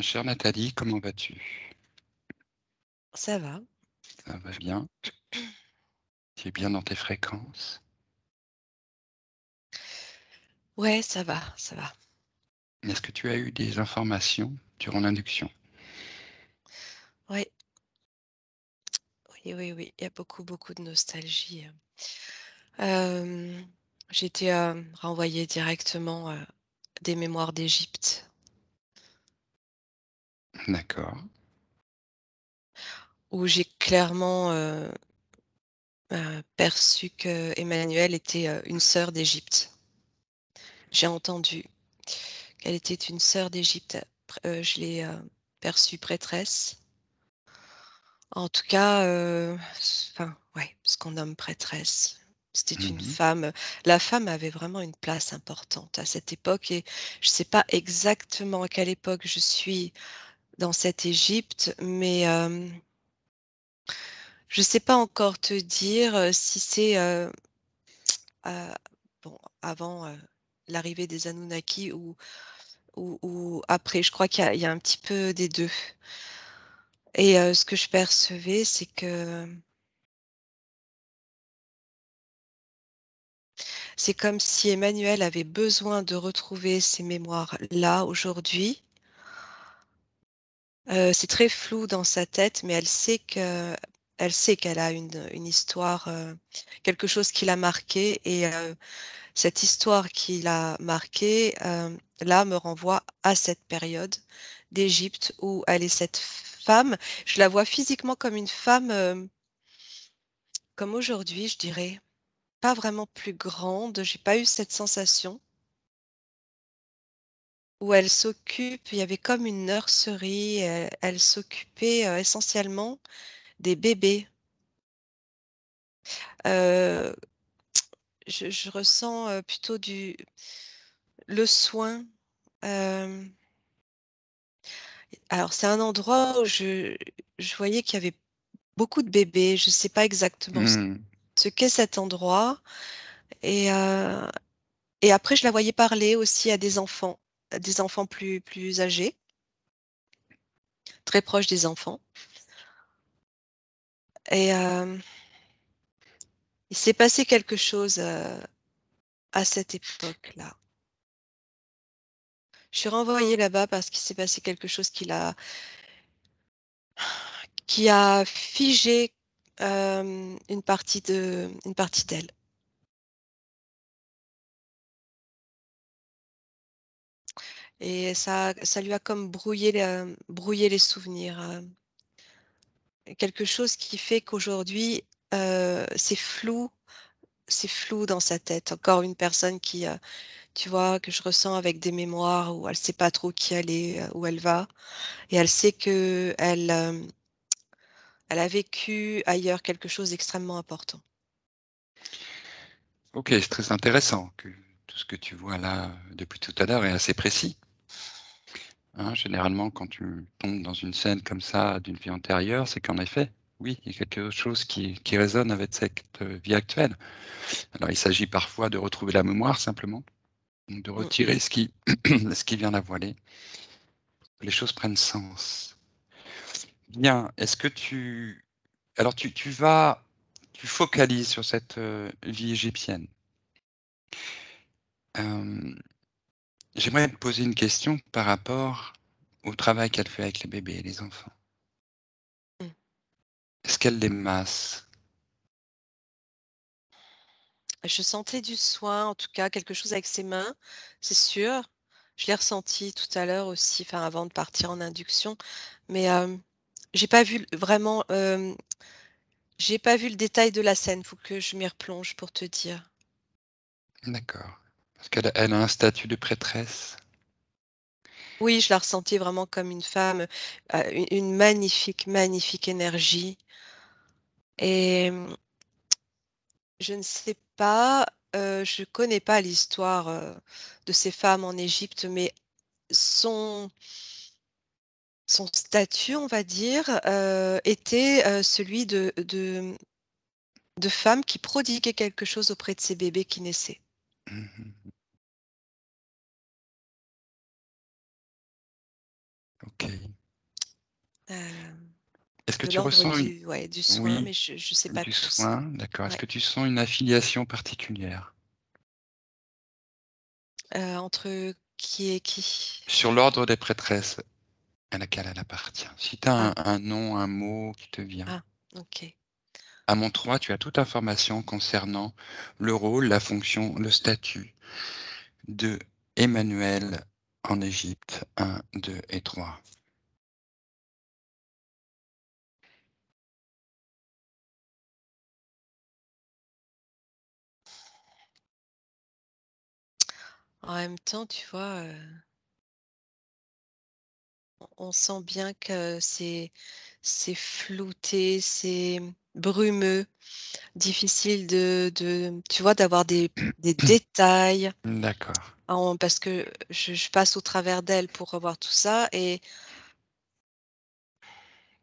Chère Nathalie, comment vas-tu? Ça va. Ça va bien? Tu es bien dans tes fréquences? Ouais, ça va, ça va. Est-ce que tu as eu des informations durant l'induction? Ouais, oui, oui, oui, il y a beaucoup, beaucoup de nostalgie. Hem, j'ai été, renvoyée directement, des mémoires d'Égypte, D'accord. où j'ai clairement, perçu qu'Emmanuelle était, une sœur d'Égypte. J'ai entendu qu'elle était une sœur d'Égypte. Je l'ai, perçue prêtresse. En tout cas, enfin, ouais, ce qu'on nomme prêtresse. C'était une Mmh. femme, la femme avait vraiment une place importante à cette époque et je ne sais pas exactement à quelle époque je suis dans cette Égypte, mais, je ne sais pas encore te dire, si c'est, heu, bon, avant, l'arrivée des Anunnaki ou après. Je crois qu'il y a un petit peu des 2 et ce que je percevais, c'est que c'est comme si Emmanuel avait besoin de retrouver ces mémoires-là aujourd'hui. C'est très flou dans sa tête, mais elle sait qu'elle a une histoire, quelque chose qui l'a marquée et cette histoire qui l'a marquée, là, me renvoie à cette période d'Égypte où elle est cette femme. Je la vois physiquement comme une femme, comme aujourd'hui, je dirais. Pas vraiment plus grande, j'ai pas eu cette sensation. Où elle s'occupe il y avait comme une nurserie, elle s'occupait, essentiellement des bébés. Heu, je ressens, plutôt le soin, hem, alors c'est un endroit où je voyais qu'il y avait beaucoup de bébés, je ne sais pas exactement Mmh. ce qu'est cet endroit et heu et après je la voyais parler aussi à des enfants plus âgés, très proches des enfants et il s'est passé quelque chose, à cette époque-là. Je suis renvoyée là-bas parce qu'il s'est passé quelque chose qui a figé, une partie d'elle et ça lui a comme brouillé les souvenirs, quelque chose qui fait qu'aujourd'hui, c'est flou dans sa tête. Encore une personne qui, tu vois, que je ressens avec des mémoires où elle sait pas trop qui elle est, où elle va et elle sait qu'elle, elle a vécu ailleurs quelque chose d'extrêmement important. OK, c'est très intéressant que tout ce que tu vois là, depuis tout à l'heure est assez précis, hein. Généralement, quand tu tombes dans une scène comme ça d'une vie antérieure, c'est qu'en effet, oui, il y a quelque chose qui résonne avec cette, vie actuelle. Alors il s'agit parfois de retrouver la mémoire simplement, donc de Mmh. retirer ce qui ce qui vient la voiler, que les choses prennent sens. Bien, est-ce que tu focalises sur cette, vie égyptienne. Hem, J'aimerais te poser une question par rapport au travail qu'elle fait avec les bébés et les enfants. Mmh. Est-ce qu'elle les masse? Je sentais du soin, en tout cas quelque chose avec ses mains, c'est sûr. Je l'ai ressenti tout à l'heure aussi, enfin avant de partir en induction, mais j'ai pas vu vraiment, j'ai pas vu le détail de la scène, faut que je m'y replonge pour te dire. D'accord. Parce qu'elle a un statut de prêtresse? Oui, je la ressentais vraiment comme une femme, une magnifique, magnifique énergie et je ne sais pas, je connais pas l'histoire, de ces femmes en Égypte, mais son son statut, on va dire, était, celui de femme qui prodiguait quelque chose auprès de ses bébés qui naissaient. Mmh. OK. Est-ce que De tu l'ordre ressens une du soin, oui, mais je sais pas du plus. soin, d'accord. Est-ce Ouais. que tu sens une affiliation particulière? Entre qui et qui? Sur l'ordre des prêtresses à laquelle elle appartient. Si tu as Ah, un nom, un mot qui te vient. ah, OK. À mon 3, tu as toute information concernant le rôle, la fonction, le statut de Emmanuel en Égypte. 1, 2 et 3. En même temps, tu vois, on sent bien que c'est flouté, c'est brumeux, difficile de tu vois, d'avoir des détails D'accord. parce que je passe au travers d'elle pour revoir tout ça et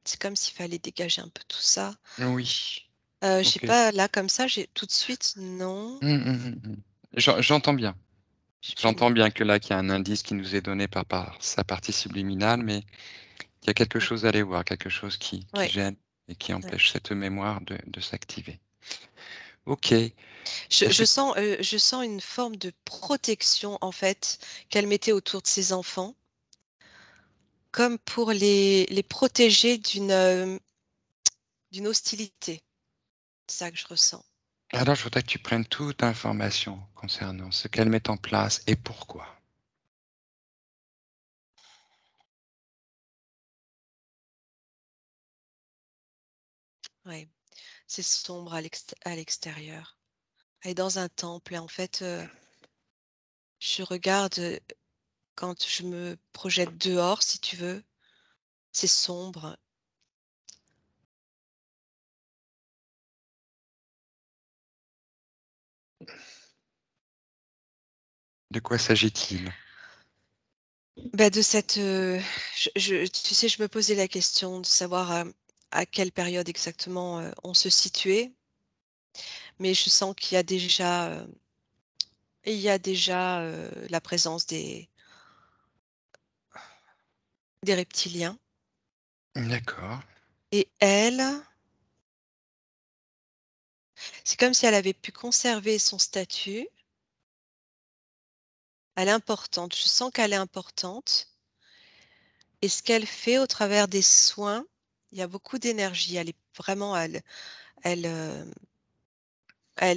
c'est comme s'il fallait dégager un peu tout ça. Oui, Je sais OK. pas, là, comme ça, j'ai tout de suite, non, J'entends bien. j'ai pas une J'entends bien que là, qu'il y a un indice qui nous est donné par sa partie subliminale, mais il y a quelque mmh, chose à aller voir, quelque chose qui ouais, gêne et qui ouais. empêche cette mémoire de s'activer. OK. Est-ce que Je sens une forme de protection, en fait, qu'elle mettait autour de ses enfants, comme pour les protéger d'une hostilité. C'est ça que je ressens. alors je voudrais que tu prennes toute information concernant ce qu'elle met en place et pourquoi. Ouais, c'est sombre à l'extérieur. Elle est dans un temple et en fait, je regarde, quand je me projette dehors, si tu veux, c'est sombre. De quoi s'agit-il? Bah, de cette, tu sais, je me posais la question de savoir, à quelle période exactement, on se situait, mais je sens il y a déjà, la présence des reptiliens D'accord. et elle, c'est comme si elle avait pu conserver son statut. Elle est importante, je sens qu'elle est importante et ce qu'elle fait au travers des soins, il y a beaucoup d'énergie. Elle est vraiment elle, elle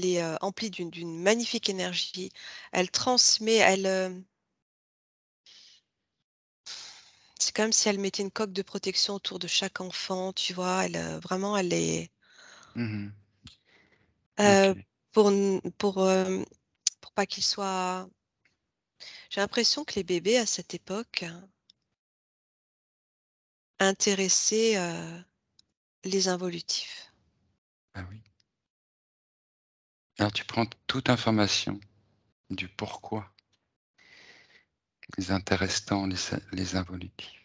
est, emplie d'une magnifique énergie. Elle transmet, c'est comme si elle mettait une coque de protection autour de chaque enfant, tu vois? Elle, vraiment, elle est, Mmh. heu, OK. pour pas qu'ils soient j'ai l'impression que les bébés à cette époque intéressaient, les involutifs. Ah oui. Alors tu prends toute information du pourquoi, les intéressants, les involutifs.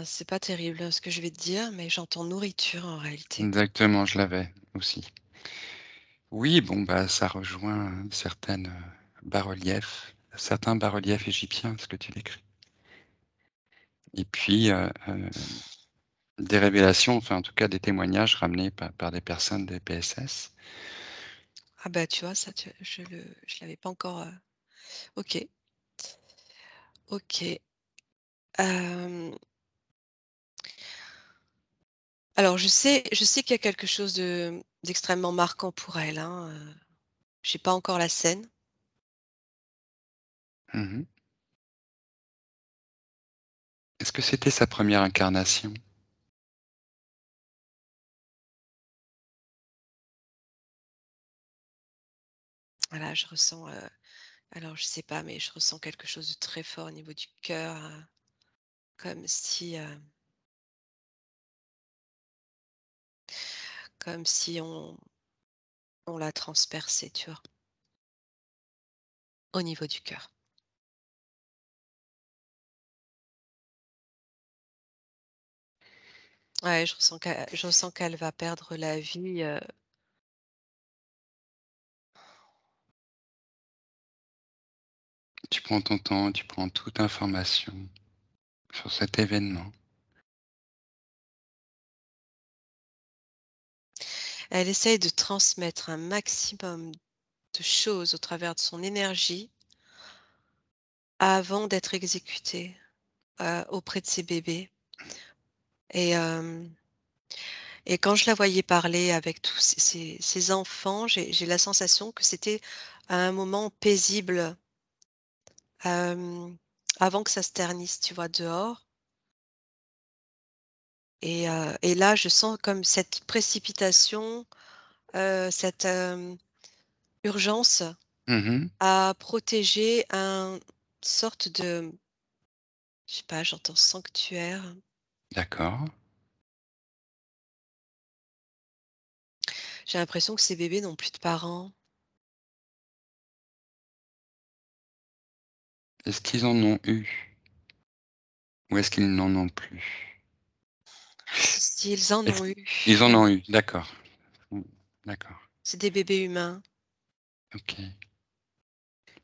C'est pas terrible, ce que je vais te dire, mais j'entends nourriture en réalité. Exactement, je l'avais aussi. Oui, bon, bah, ça rejoint certains bas-reliefs égyptiens, ce que tu décris. Et puis, des révélations, enfin, en tout cas, des témoignages ramenés par des personnes des PSS. Ah bah, tu vois, ça, je l'avais pas encore, OK, OK. Hem, alors je sais qu'il y a quelque chose d'extrêmement marquant pour elle, hein, j'ai pas encore la scène. Mmh. Est-ce que c'était sa première incarnation? Voilà, je ressens, alors je sais pas, mais je ressens quelque chose de très fort au niveau du cœur, comme si, comme si on l'a transpercée, tu vois? Au niveau du cœur. Ouais, je ressens qu'elle va perdre la vie, Tu prends ton temps, tu prends toute information sur cet événement. elle essaye de transmettre un maximum de choses au travers de son énergie avant d'être exécutée, auprès de ses bébés et hem et quand je la voyais parler avec tous ces enfants, j'ai la sensation que c'était un moment paisible, hem, avant que ça se ternisse, tu vois, dehors et là, je sens comme cette précipitation, cette, urgence Mmh. à protéger un sorte de je sais pas, j'entends sanctuaire. D'accord. J'ai l'impression que ces bébés n'ont plus de parents. Est-ce qu'ils en ont eu? Ou est-ce qu'ils n'en ont plus? S'ils en Est-ce ont eu, qu'ils en oui, ont eu? D'accord. Mmh, d'accord. c'est des bébés humains. OK.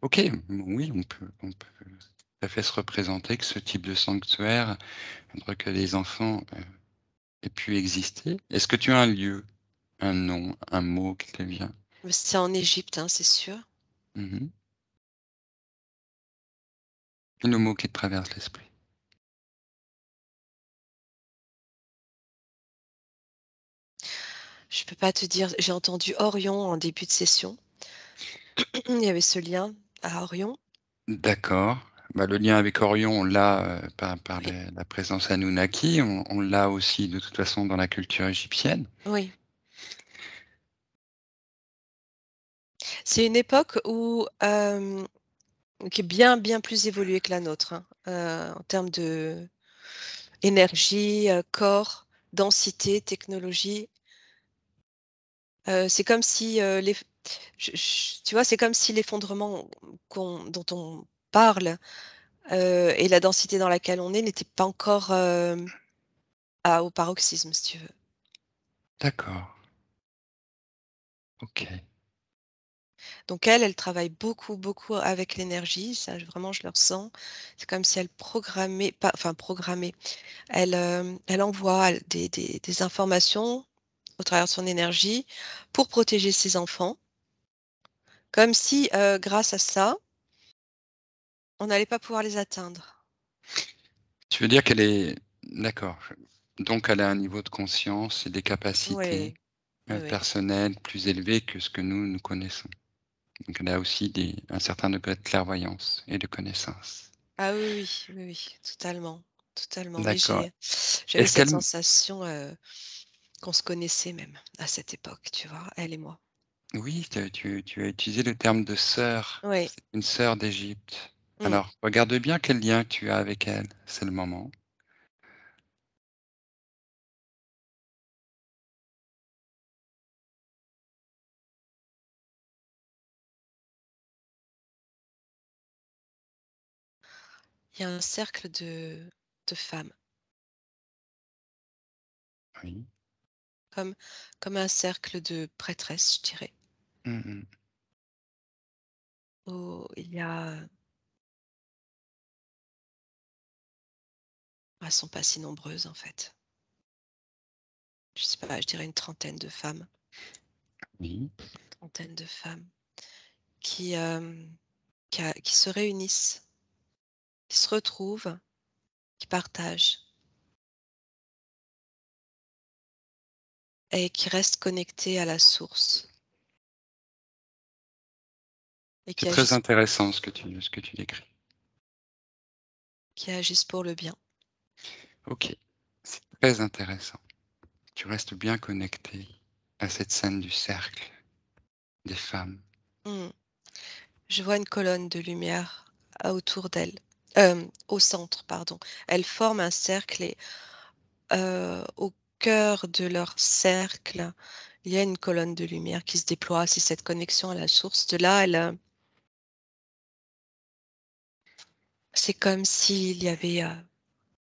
OK, oui, on peut tout à fait se représenter que ce type de sanctuaire, pour que les enfants, aient pu exister. Est-ce que tu as un lieu, un nom, un mot qui te vient? Mais c'est en Égypte, hein, c'est sûr. Mmh. Le mot qui te traverse l'esprit. Je peux pas te dire, j'ai entendu Orion en début de session. Il y avait ce lien à Orion. D'accord. Bah, le lien avec Orion, on l'a, par Oui, la présence Anunnaki, on l'a aussi de toute façon dans la culture égyptienne. oui. C'est une époque où, qui est bien, bien plus évoluée que la nôtre, hein, en termes de énergie, corps, densité, technologie. C'est comme si, tu vois, c'est comme si l'effondrement dont on parle, et la densité dans laquelle on est n'était pas encore, au paroxysme, si tu veux. D'accord, OK. Donc elle travaille beaucoup, beaucoup avec l'énergie, ça vraiment je le ressens. C'est comme si elle programmait pas enfin programmait, elle envoie des informations au travers de son énergie pour protéger ses enfants, comme si, grâce à ça, on n'allait pas pouvoir les atteindre. Tu veux dire qu'elle est d'accord, donc elle a un niveau de conscience et des capacités, Oui, oui, oui. personnelles plus élevées que ce que nous connaissons. Donc elle a aussi un certain degré de clairvoyance et de connaissance. Ah oui, oui, oui, oui, totalement, totalement. Oui, D'accord. j'avais Est-ce cette qu'elle sensation, qu'on se connaissait même à cette époque, tu vois? Elle et moi. Oui, tu as utilisé le terme de sœur. Oui. C'est une sœur d'Égypte. Mmh. Alors, regarde bien quel lien tu as avec elle, c'est le moment. Il y a un cercle de femmes, Oui. comme comme un cercle de prêtresses, je dirais, Mmh mh. où il y a elles sont pas si nombreuses en fait. Je sais pas, je dirais une trentaine de femmes, Oui. trentaine de femmes qui, qui se réunissent, qui se retrouvent, qui partagent et qui restent connectées à la source et C'est très intéressant ce que tu décris. qui agissent pour le bien. OK. C'est très intéressant. Tu restes bien connecté à cette scène du cercle des femmes. Mmh. Je vois une colonne de lumière autour d'elles, au centre, pardon. Elles forment un cercle et au cœur de leur cercle, il y a une colonne de lumière qui se déploie. C'est cette connexion à la source. De là, c'est comme s'il y avait,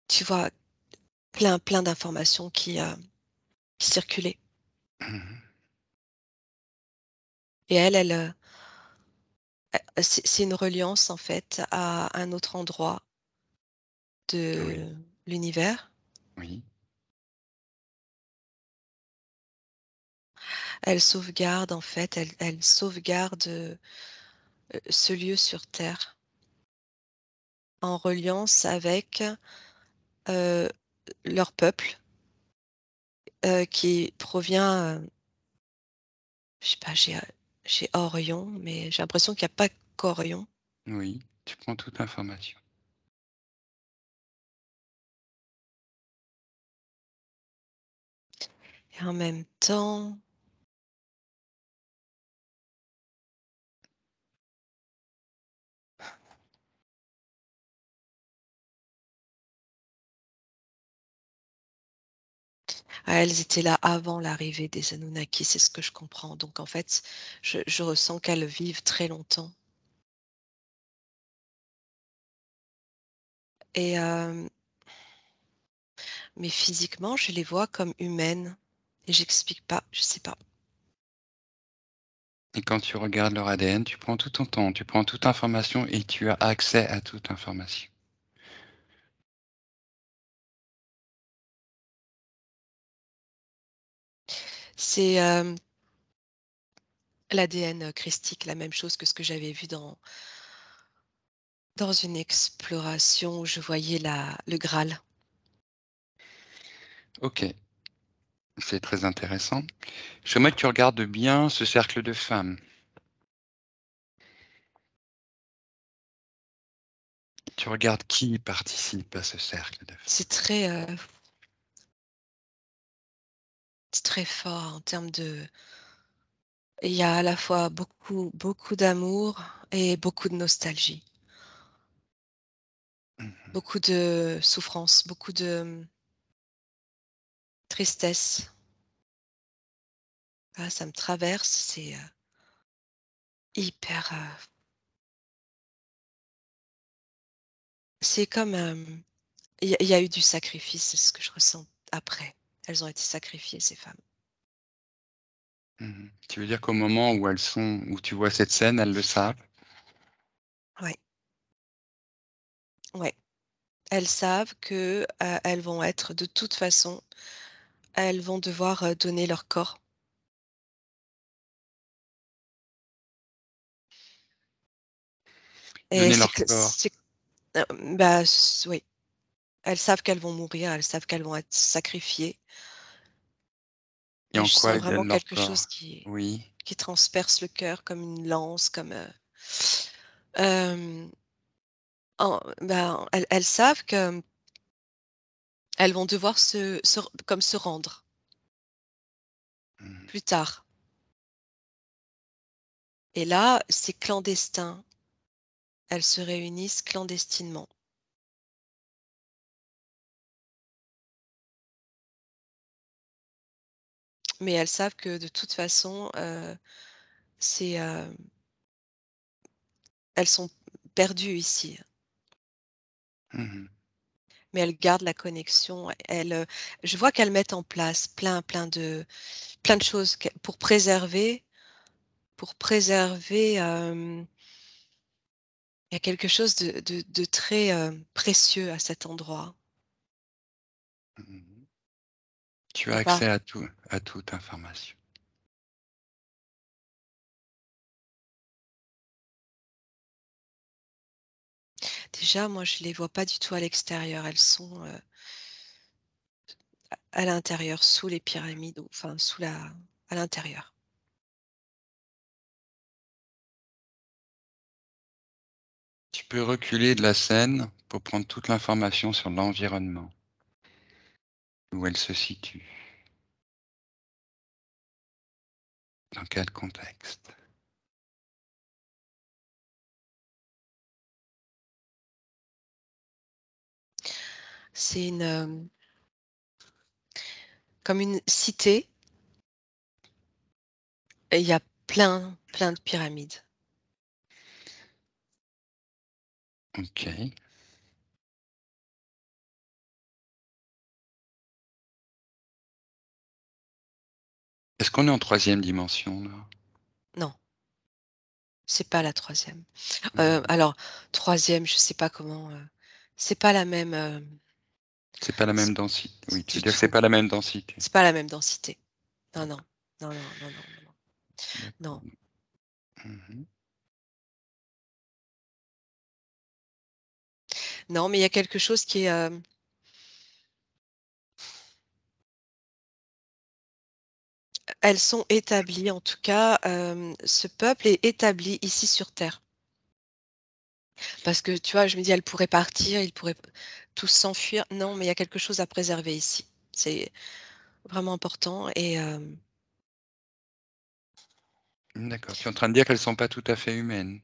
tu vois, plein d'informations qui circulaient. Mmh. Et c'est une reliance en fait à un autre endroit Oui, de l'univers. oui, Elle sauvegarde en fait, elle sauvegarde, ce lieu sur terre en reliance avec, heu, leur peuple, qui provient, je sais pas, j'ai Orion, mais j'ai l'impression qu'il y a pas qu'Orion. oui, tu prends toute information. Et en même temps, elles étaient là avant l'arrivée des Anunnakis, c'est ce que je comprends. Donc en fait, je ressens qu'elles vivent très longtemps et mais physiquement, je les vois comme humaines et j'explique pas, je sais pas. Et quand tu regardes leur ADN, tu prends tout ton temps, tu prends toute information et tu as accès à toute information. C'est, l'ADN, christique, la même chose que ce que j'avais vu dans une exploration où je voyais le Graal. OK, c'est très intéressant. J'aimerais que tu regardes bien ce cercle de femmes. Tu regardes qui participe à ce cercle de femmes. C'est c'est très fort en termes de il y a à la fois beaucoup d'amour et beaucoup de nostalgie, Mmh. beaucoup de souffrance, beaucoup de, tristesse. Ah, ça me traverse, c'est, hyper, c'est comme, il y a eu du sacrifice, c'est ce que je ressens après. Elles ont été sacrifiées ces femmes. Mmh. Tu veux dire qu'au moment où elles sont où tu vois cette scène, elles le savent? Ouais, ouais. Elles savent que, elles vont être de toute façon, elles vont devoir, donner leur corps et Donner leur corps heu, bah, oui. Elles savent qu'elles vont mourir, elles savent qu'elles vont être sacrifiées et et en je quoi sens elles vraiment donnent leur quelque corps? chose Oui, qui transperce le cœur comme une lance, comme, hem, elles savent qu'elles vont devoir se rendre mmh, plus tard et là, c'est clandestin. Elles se réunissent clandestinement, mais elles savent que de toute façon, c'est, elles sont perdues ici, mmh. mais elles gardent la connexion. Je vois qu'elles mettent en place plein de choses pour préserver, il y a quelque chose de très, précieux à cet endroit. Mmh. Tu as Et par accès à toute information. déjà, moi, je les vois pas du tout à l'extérieur. Elles sont, à l'intérieur, sous les pyramides, ou enfin à l'intérieur. Tu peux reculer de la scène pour prendre toute l'information sur l'environnement, où elle se situe, dans quel contexte. C'est comme une cité et il y a plein de pyramides. OK. Est-ce qu'on est en 3e dimension là? Non, c'est pas la 3e. Mmh. Alors 3e, je sais pas comment, c'est pas la même, C'est pas la c même densité. Oui, tu veux du dire que c'est tout. pas la même densité? C'est pas la même densité. Non, non. D'accord, Non, non, non, non, non, non. d'accord. Non. Mmh. Non, mais il y a quelque chose qui est, elles sont établies en tout cas, ce peuple est établi ici sur terre. Parce que tu vois, je me dis: «Elles pourraient partir, ils pourraient tous s'enfuir». Non, mais il y a quelque chose à préserver ici. C'est vraiment important et D'accord. Tu es en train de dire qu'elles sont pas tout à fait humaines?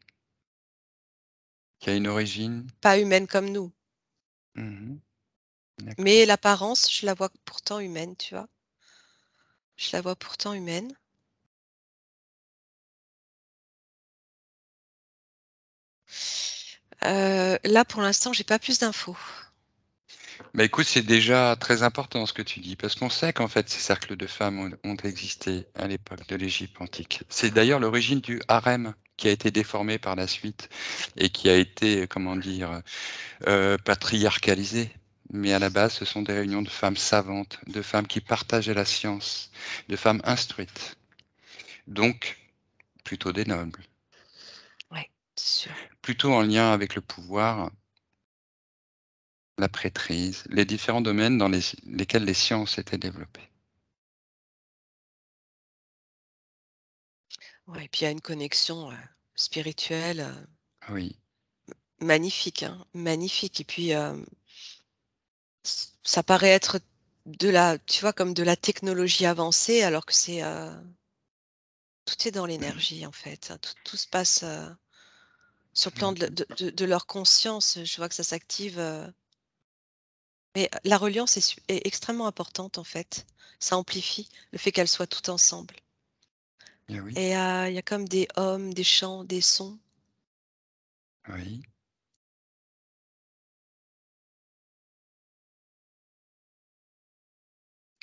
Qu'il y a une origine? pas humaines comme nous. Mmh. D'accord. Mais l'apparence, je la vois pourtant humaine, tu vois? Je la vois pourtant humaine. Là, pour l'instant, j'ai pas plus d'infos. Bah, écoute, c'est déjà très important ce que tu dis, parce qu'on sait qu'en fait, ces cercles de femmes ont existé à l'époque de l'Égypte antique. C'est d'ailleurs l'origine du harem qui a été déformé par la suite et qui a été, comment dire, patriarcalisé. Mais à la base, ce sont des réunions de femmes savantes, de femmes qui partageaient la science, de femmes instruites, donc plutôt des nobles, Ouais, c'est sûr. plutôt en lien avec le pouvoir, la prêtrise, les différents domaines dans lesquels les sciences étaient développées. Ouais et puis il y a une connexion, spirituelle, Oui. magnifique, hein, magnifique et puis, ça paraît être de la tu vois, comme de la technologie avancée alors que c'est, tout est dans l'énergie en fait, hein. Tout se passe, sur le plan de leur conscience, je vois que ça s'active, mais la reliance est extrêmement importante en fait. Ça amplifie le fait qu'elles soient toutes ensemble Eh oui, et il y a comme des hommes, des chants, des sons. oui.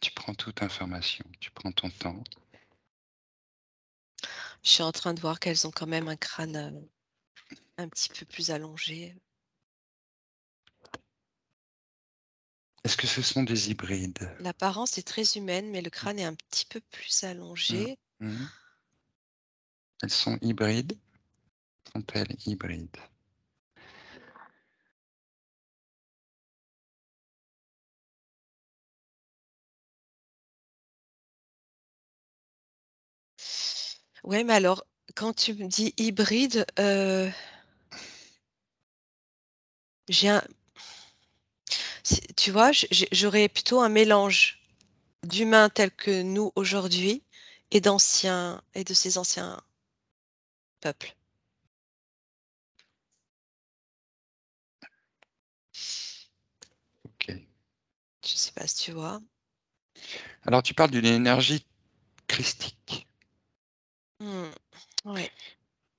Tu prends toute information, tu prends ton temps. Je suis en train de voir qu'elles ont quand même un crâne, un petit peu plus allongé. Est-ce que ce sont des hybrides? L'apparence est très humaine, mais le crâne est un petit peu plus Mmh. allongé. Mmh. Elles sont hybrides? Sont-elles hybrides? Ouais, mais alors, quand tu me dis hybride, j'ai un tu vois, j'aurais plutôt un mélange d'humains tels que nous aujourd'hui et d'anciens et de ces anciens peuples. OK. Je sais pas si tu vois? Alors tu parles d'une énergie christique. Mmh. Ouais.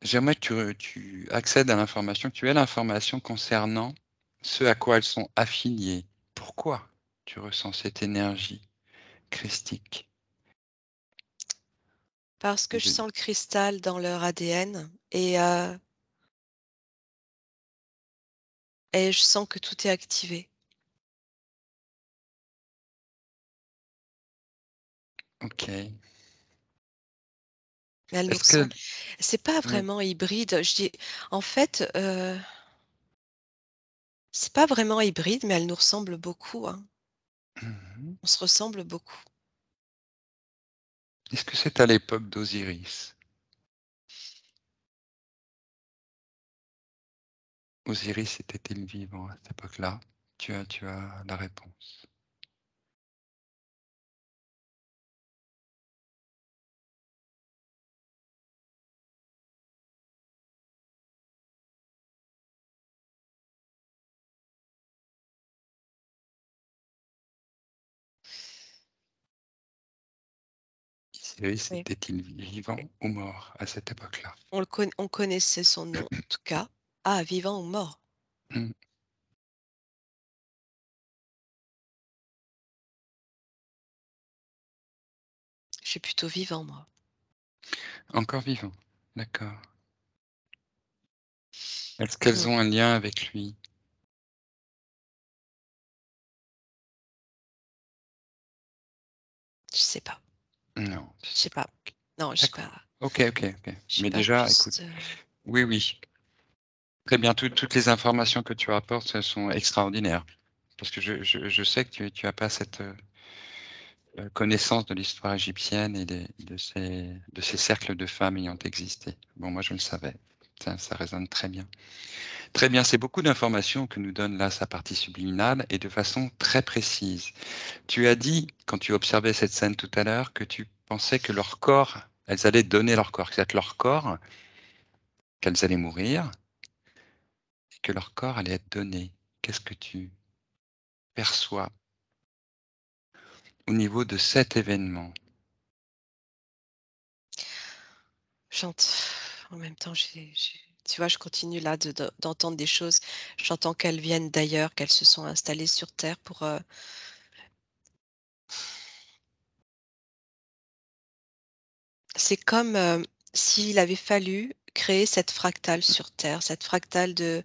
J'aimerais que tu accèdes à l'information, que tu aies l'information concernant ce à quoi elles sont affiliées. Pourquoi tu ressens cette énergie christique? Parce que je De sens le cristal dans leur ADN et je sens que tout est activé. OK. Elles nous Est-ce ressemblent. que C'est pas oui. vraiment hybride. Je dis en fait, c'est pas vraiment hybride, mais elles nous ressemblent beaucoup, hein. Mmh. On se ressemble beaucoup. Est-ce que c'est à l'époque d'Osiris? Osiris était-il vivant à cette époque-là? Tu as la réponse. Osiris Oui. était-il vivant ou mort à cette époque-là? On connaissait son nom, en tout cas. Ah, vivant ou mort? Mmh. Je suis plutôt vivant, moi. Encore vivant, d'accord. Est-ce qu'elles ont un lien avec lui? Je sais pas, Non, tu je sais sais pas. pas. Non, D'accord. OK, OK, OK. j'ai Mais pas déjà, plus écoute, de oui, oui, très bien, toutes les informations que tu apportes, elles sont extraordinaires. Parce que je sais que tu as pas cette, connaissance de l'histoire égyptienne et de ces cercles de femmes ayant existé. Bon, moi, je le savais. Ça résonne très bien. Très bien, c'est beaucoup d'informations que nous donne là sa partie subliminale et de façon très précise. Tu as dit, quand tu observais cette scène tout à l'heure, que tu pensais que leur corps, elles allaient donner leur corps, que c'est leur corps, qu'elles allaient mourir et que leur corps allait être donné. Qu'est-ce que tu perçois au niveau de cet événement? j'ent en même temps, tu vois, je continue là d'entendre des choses. J'entends qu'elles viennent d'ailleurs, qu'elles se sont installées sur terre pour, c'est comme, s'il avait fallu créer cette fractale sur terre, cette fractale de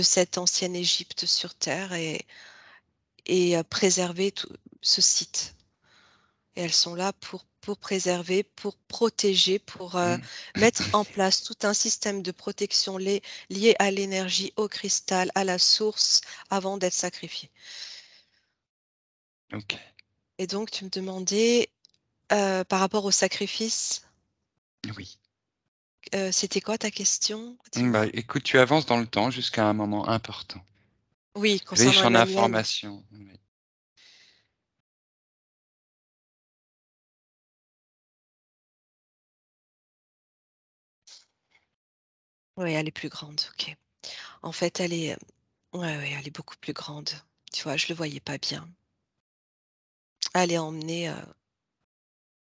cette ancienne Égypte sur terre et préserver tout ce site. Et elles sont là pour préserver, pour protéger, pour, Mmh. mettre en place tout un système de protection lié à l'énergie, au cristal, à la source, avant d'être sacrifiées. OK. Et donc tu me demandais, par rapport au sacrifice, Oui. c'était quoi ta question? Bah, Dis-moi? écoute, tu avances dans le temps jusqu'à un moment important, Oui, concernant riche en Emmanuel. informations. Oui. Oui, elle est plus grande, OK. En fait, elle est, ouais, ouais, elle est beaucoup plus grande. Tu vois, je le voyais pas bien. Elle est emmenée,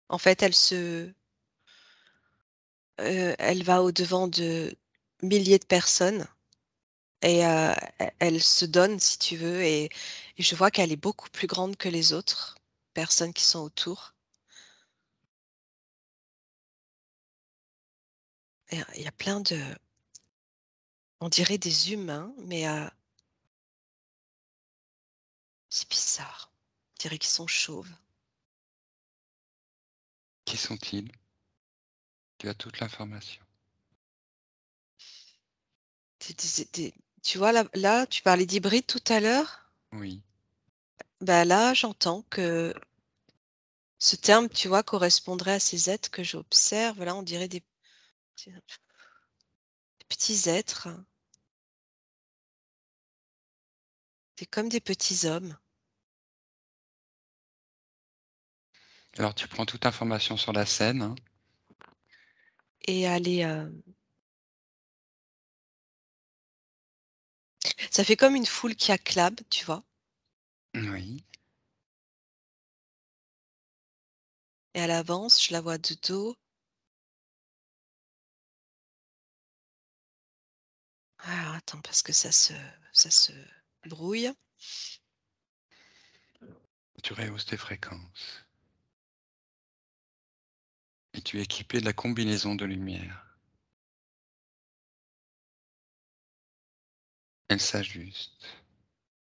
en fait, elle va au-devant de milliers de personnes et elle se donne, si tu veux et je vois qu'elle est beaucoup plus grande que les autres personnes qui sont autour et il y a plein de on dirait des humains, mais c'est bizarre. On dirait qu'ils sont chauves. Qui sont-ils? Tu as toute l'information. Des tu vois, là, tu parlais d'hybride tout à l'heure? Oui. Bah, là, j'entends que ce terme, tu vois, correspondrait à ces êtres que j'observe. Là, on dirait des petits êtres. C'est comme des petits hommes Alors tu prends toute information sur la scène, hein? et aller, ça fait comme une foule qui acclame, tu vois? Oui. Et elle avance, je la vois de dos. Ah, attends parce que ça se brouille. Tu rehausses tes fréquences et tu es équipé de la combinaison de lumière. Elle s'ajuste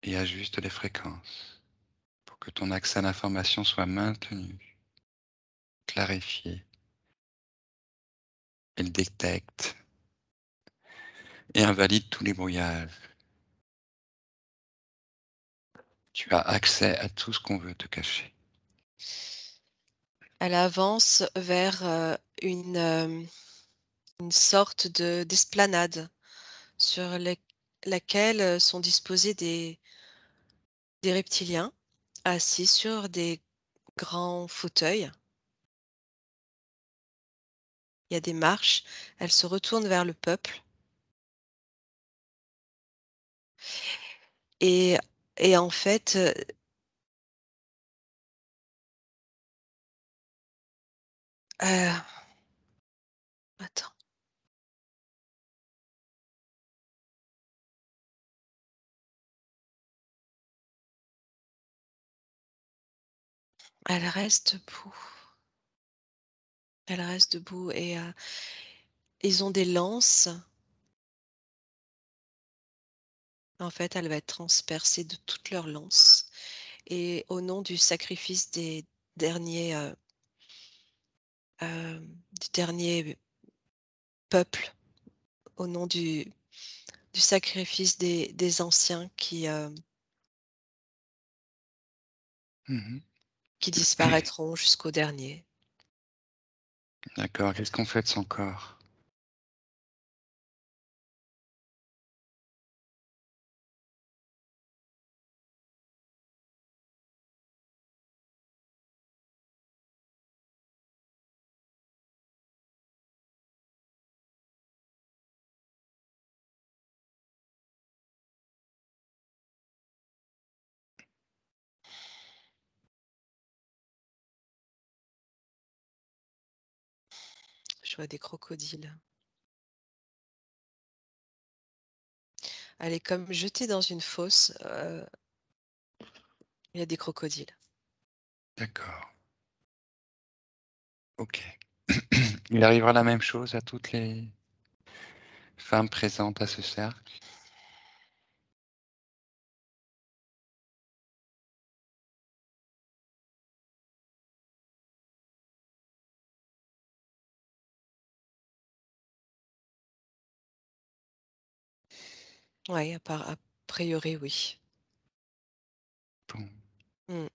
et ajuste les fréquences pour que ton accès à l'information soit maintenu, clarifié. Elle détecte et invalide tous les brouillages. Tu as accès à tout ce qu'on veut te cacher. Elle avance vers, une sorte d'esplanade sur laquelle, sont disposés des reptiliens assis sur des grands fauteuils. Il y a des marches. Elle se retourne vers le peuple et en fait, attends, elle reste debout. Elle reste debout et ils ont des lances. En fait, elle va être transpercée de toutes leurs lances et au nom du sacrifice des derniers, du dernier peuple, au nom du sacrifice des anciens Mmh. qui disparaîtront jusqu'au dernier. D'accord, qu'est-ce qu'on fait de son corps? Je vois des crocodiles. Elle est comme jetée dans une fosse, il y a des crocodiles. D'accord, OK. Il arrivera la même chose à toutes les femmes présentes à ce cercle? Ouais, a priori, oui. Bon, Mmh.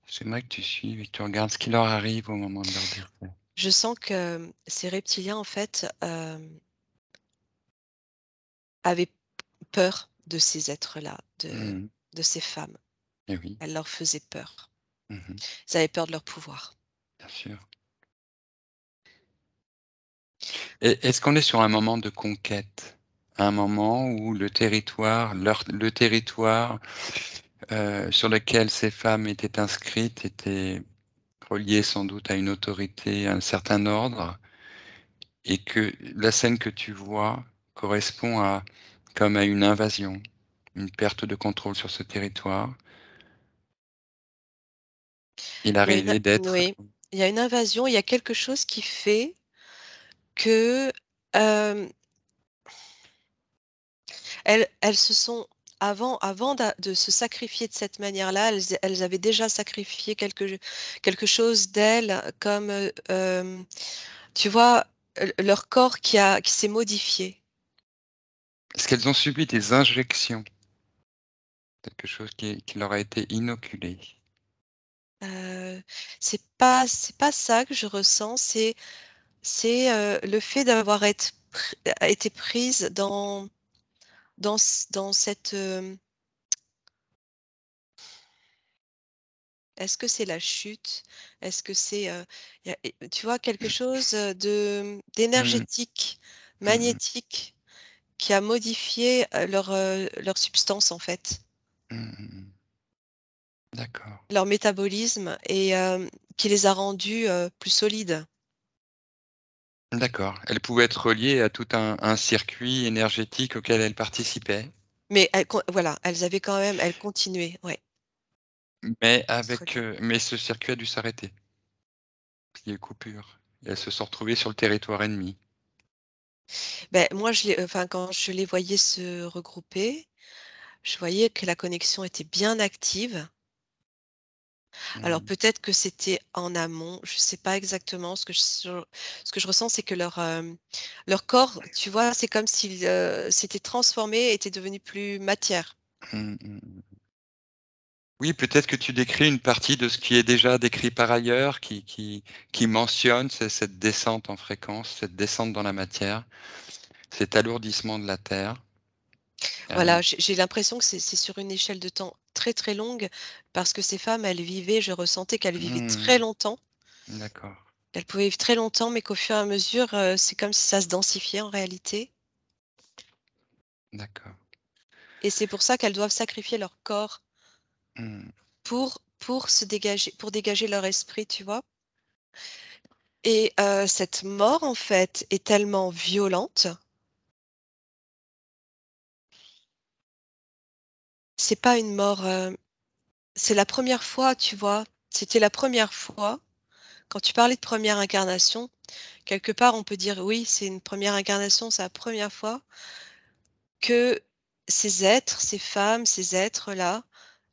j'aimerais que tu suives et que tu regardes ce qui leur arrive au moment de leur décès. Je sens que ces reptiliens, en fait, avaient peur de ces êtres-là, Mmh. de ces femmes. Et oui. Elles leur faisaient peur. Mmh. Ils avaient peur de leur pouvoir. Bien sûr. Et est-ce qu'on est sur un moment de conquête? Un moment où le territoire, sur lequel ces femmes étaient inscrites était relié sans doute à une autorité, à un certain ordre et que la scène que tu vois correspond à comme à une invasion, une perte de contrôle sur ce territoire et Il y a une l'arrivée d'êtres. Oui, il y a une invasion, il y a quelque chose qui fait que, hem, elles se sont avant de se sacrifier de cette manière-là, elles avaient déjà sacrifié quelque chose d'elles comme, tu vois, leur corps qui s'est modifié. Est-ce qu'elles ont subi des injections? Quelque chose qui leur a été inoculé? Heu, c'est pas ça que je ressens, le fait d'avoir été prise dans cette, est-ce que c'est la chute? Est-ce que c'est, y a et tu vois quelque chose, Mmh. d'énergétique, Mmh mh. magnétique qui a modifié, leur substance en fait, Mmh mh mh. D'accord, leur métabolisme et qui les a rendus, plus solides. d'accord. Elle pouvait être reliée à tout un circuit énergétique auquel elle participait, Mais elles continuaient, ouais. mais ce circuit a dû s'arrêter. Il y a eu coupure et elles se sont retrouvées sur le territoire ennemi. Ben moi quand je les voyais se regrouper, je voyais que la connexion était bien active. Alors Mmh. peut-être que c'était en amont, je sais pas exactement. Ce que je ressens, c'est que leur corps, tu vois, c'est comme s'il, s'était transformé, était devenu plus matière. Mmh mh mh. Oui, peut-être que tu décris une partie de ce qui est déjà décrit par ailleurs, qui mentionne cette descente en fréquence, cette descente dans la matière, cet alourdissement de la Terre. Voilà, j'ai l'impression que c'est sur une échelle de temps très, très longue parce que ces femmes, je ressentais qu'elles vivaient très Mmh. longtemps. D'accord, Elles pouvaient vivre très longtemps, mais qu'au fur et à mesure, c'est comme si ça se densifiait en réalité d'accord. et c'est pour ça qu'elles doivent sacrifier leur corps Mmh. pour dégager leur esprit, tu vois? Et cette mort, en fait, est tellement violente, c'est pas une mort, c'est la première fois, tu vois? C'était la première fois quand tu parlais de première incarnation, quelque part, on peut dire oui, c'est une première incarnation, c'est la première fois que ces êtres, ces femmes, ces êtres-là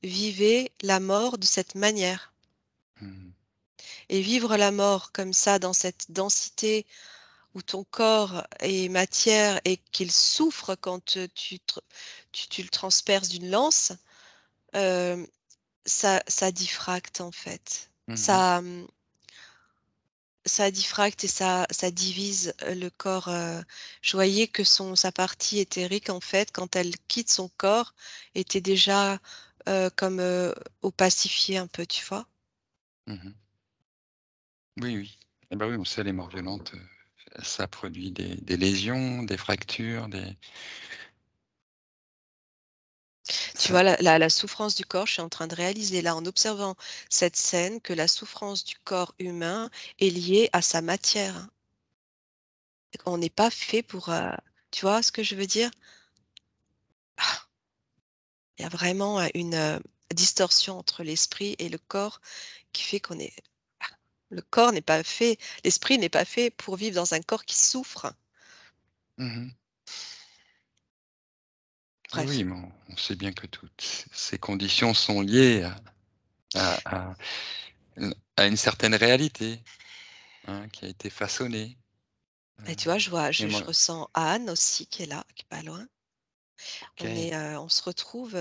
vivaient la mort de cette manière. Mmh. Et vivre la mort comme ça, dans cette densité où ton corps est matière et qu'il souffre quand tu le transperces d'une lance, hem, ça diffracte en fait. Mmh. Ça diffracte et ça divise, le corps, je voyais que sa partie éthérique, en fait, quand elle quitte son corps, était déjà, comme, opacifiée un peu, tu vois? Mmh. Oui, oui. Et bah, oui, on sait les morts violentes, ça produit des lésions, des fractures, des Tu ça vois la souffrance du corps, je suis en train de réaliser là, en observant cette scène, que la souffrance du corps humain est liée à sa matière, hein. On n'est pas fait pour, tu vois ce que je veux dire? Il y a vraiment, une, distorsion entre l'esprit et le corps qui fait qu'on est le corps n'est pas fait l'esprit n'est pas fait pour vivre dans un corps qui souffre. mmh. Oui, Bref, oui, mais on sait bien que toutes ces conditions sont liées à à une certaine réalité, hein, qui a été façonnée, heu et tu vois, je vois et je moi ressens Anne aussi qui est là, qui est pas loin. OK. On se retrouve,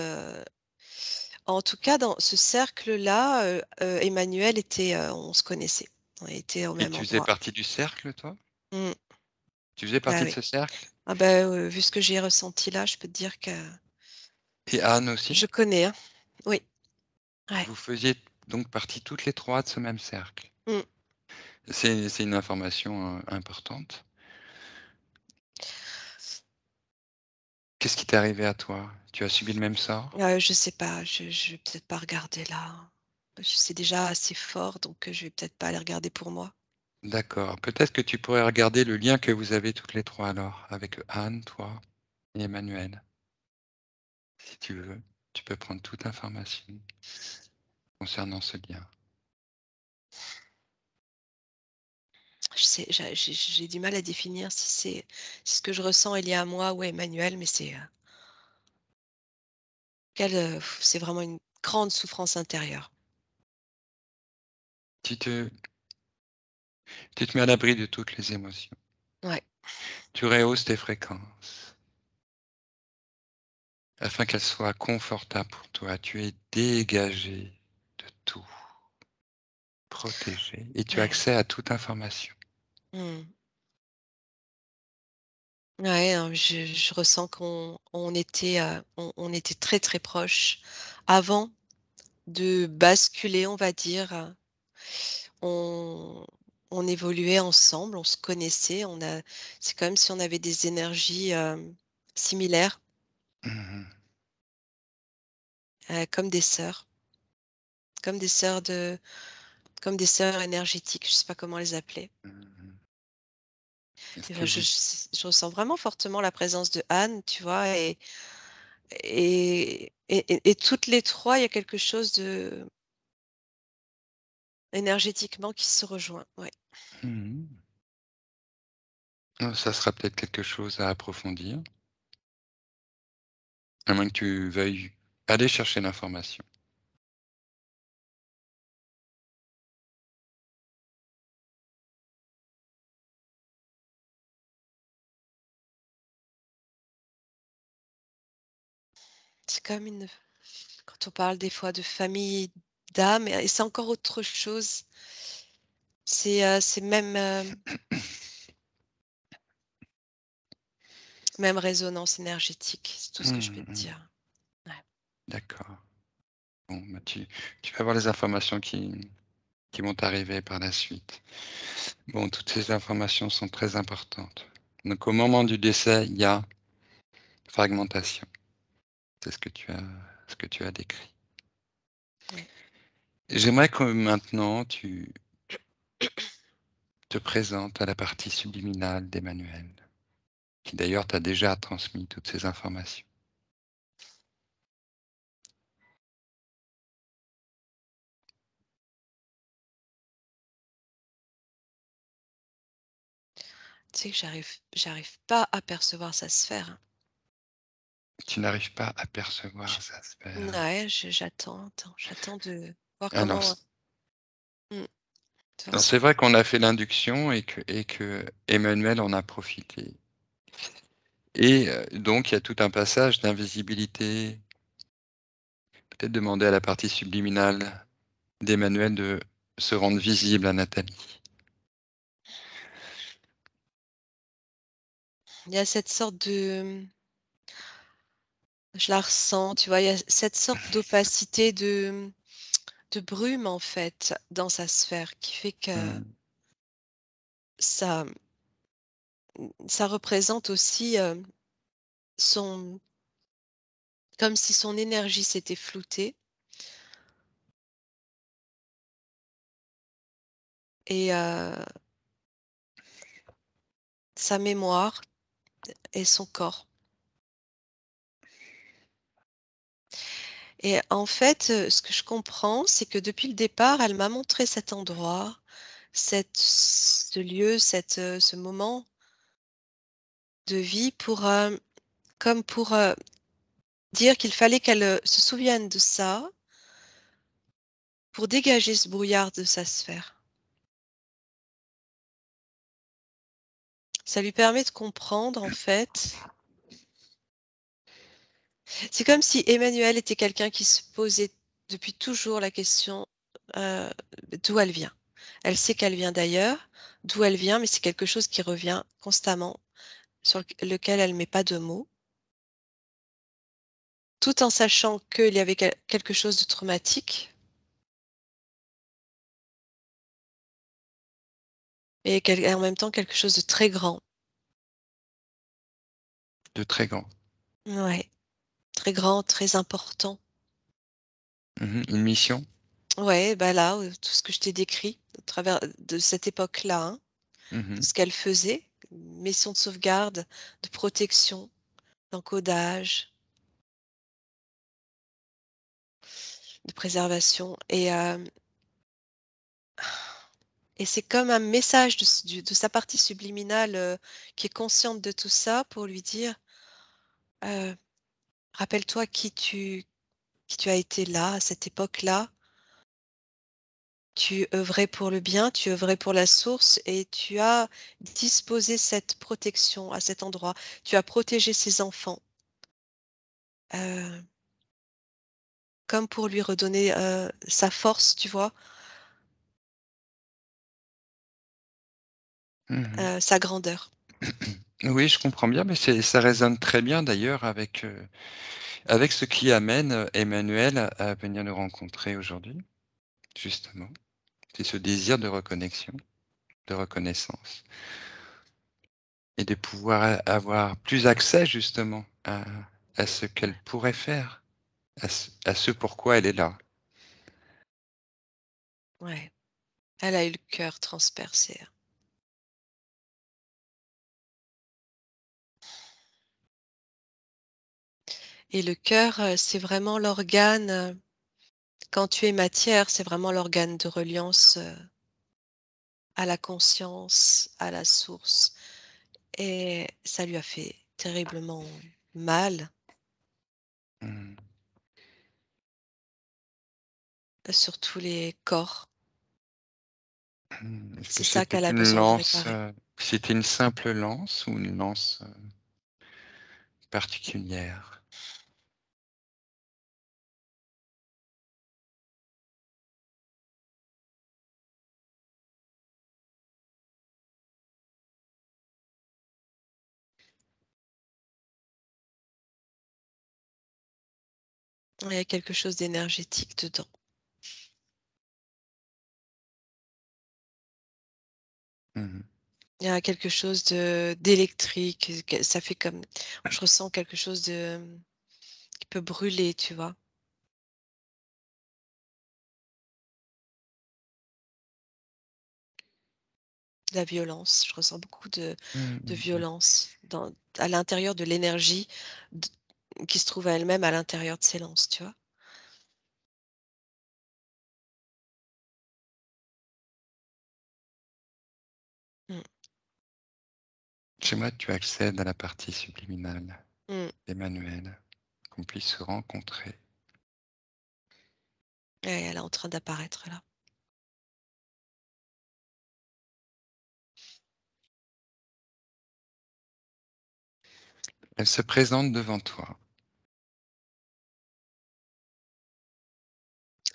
en tout cas dans ce cercle-là, Emmanuel était, on se connaissait. On était au Et même tu faisais endroit. partie du cercle, toi? Mmh. Tu faisais Bah partie de oui. ce cercle? Ah bah, vu ce que j'ai ressenti là, je peux te dire que Et Anne aussi? je connais, hein. Oui, ouais. Vous faisiez donc partie toutes les 3 de ce même cercle? Mmh. C'est une information, importante. Qu'est-ce qui t'est arrivé à toi? Tu as subi le même sort? Je sais pas, je vais peut-être pas regarder là. C'est déjà assez fort donc je vais peut-être pas aller regarder pour moi. D'accord. Peut-être que tu pourrais regarder le lien que vous avez toutes les 3 alors, avec Anne, toi et Emmanuel. Si tu veux, tu peux prendre toute information concernant ce lien. Je sais, j'ai du mal à définir si ce que je ressens est lié à moi ou à Emmanuel, mais c'est vraiment une grande souffrance intérieure. Tu te tu te mets à l'abri de toutes les émotions. Ouais, Tu rehausses tes fréquences afin qu'elles soient confortables pour toi. Tu es dégagé de tout, protégé et tu as ouais. accès à toute information. Mmh. Ouais, je ressens on était très, très proches avant de basculer, on va dire. On on évoluait ensemble, on se connaissait, c'est comme si on avait des énergies, similaires, Mmh. comme des sœurs, comme des sœurs de comme des sœurs énergétiques, je sais pas comment les appeler. Mmh. Est-ce Et que ben, vous je ressens vraiment fortement la présence de Anne, tu vois? Et toutes les 3, il y a quelque chose de énergétiquement qui se rejoint, ouais. mmh. Ça sera peut-être quelque chose à approfondir, à moins que tu veuilles aller chercher l'information. C'est comme une quand on parle des fois de famille d'âme et c'est encore autre chose. C'est même, même résonance énergétique, c'est tout ce que je peux Mmh te mh. dire. Ouais. D'accord. Bon, bah, tu vas avoir les informations qui vont t'arriver par la suite. Bon, toutes ces informations sont très importantes. Donc au moment du décès, il y a fragmentation. C'est ce que tu as décrit. Ouais. J'aimerais que maintenant tu te présentes à la partie subliminale d'Emmanuel, qui d'ailleurs t'a déjà transmis toutes ces informations. Tu sais que j'arrive pas à percevoir sa sphère, hein. Tu n'arrives pas à percevoir Je sa sphère. Ouais, j'attends de voir Ah non, comment, mmh, de voir non, ce c'est que vrai qu'on a fait l'induction et que Emmanuel en a profité et donc il y a tout un passage d'invisibilité. Peut-être demander à la partie subliminale d'Emmanuel de se rendre visible à Nathalie. il y a cette sorte de, je la ressens, tu vois? Il y a cette sorte d'opacité, de brume, en fait, dans sa sphère qui fait que Mmh. ça, ça représente aussi, son comme si son énergie s'était floutée et sa mémoire et son corps. Et en fait, ce que je comprends, c'est que depuis le départ, elle m'a montré cet endroit, ce lieu, ce moment de vie pour, comme pour, dire qu'il fallait qu'elle, se souvienne de ça pour dégager ce brouillard de sa sphère. Ça lui permet de comprendre, en fait. C'est comme si Emmanuel était quelqu'un qui se posait depuis toujours la question, heu, d'où elle vient. Elle sait qu'elle vient d'ailleurs, d'où elle vient, mais c'est quelque chose qui revient constamment, sur lequel elle met pas de mots, tout en sachant qu'il y avait quelque chose de traumatique et en même temps quelque chose de très grand. De très grand. Ouais, très grand, très important. Mmh. Une mission? Ouais, bah, là, tout ce que je t'ai décrit au travers de cette époque-là, hein, Mmh. ce qu'elle faisait, mission de sauvegarde, de protection, d'encodage, de préservation et c'est comme un message de sa partie subliminale, qui est consciente de tout ça pour lui dire, heu: «Rappelle-toi qui tu as été là, à cette époque-là. Tu œuvrais pour le bien, tu œuvrais pour la source et tu as disposé cette protection à cet endroit. Tu as protégé ces enfants», heu, comme pour lui redonner, sa force, tu vois? Mmh. Sa grandeur. Oui, je comprends bien, mais ça résonne très bien d'ailleurs avec ce qui amène, Emmanuel à venir nous rencontrer aujourd'hui, justement. C'est ce désir de reconnexion, de reconnaissance et de pouvoir avoir plus accès justement à ce qu'elle pourrait faire, à ce pourquoi elle est là. Ouais, elle a eu le cœur transpercé, hein. Et le cœur, c'est vraiment l'organe, quand tu es matière, c'est vraiment l'organe de reliance, à la conscience, à la source et ça lui a fait terriblement mal, Mmh. sur tous les corps. Est-ce que C'est ça c'était qu'elle a une besoin de lance, réparer. c'était une simple lance ou une lance, particulière? Il y a quelque chose d'énergétique dedans. Mmh. Il y a quelque chose d'électrique, que ça fait comme je ressens quelque chose qui peut brûler, tu vois? De la violence, je ressens beaucoup Mmh de mh mh. violence à l'intérieur de l'énergie d qui se trouve à elle-même à l'intérieur de ses lances, tu vois? Mmh. J'aimerais que tu accèdes à la partie subliminale Mmh. d'Emmanuel, qu'on puisse se rencontrer. Ouais, elle est en train d'apparaître là. Elle se présente devant toi.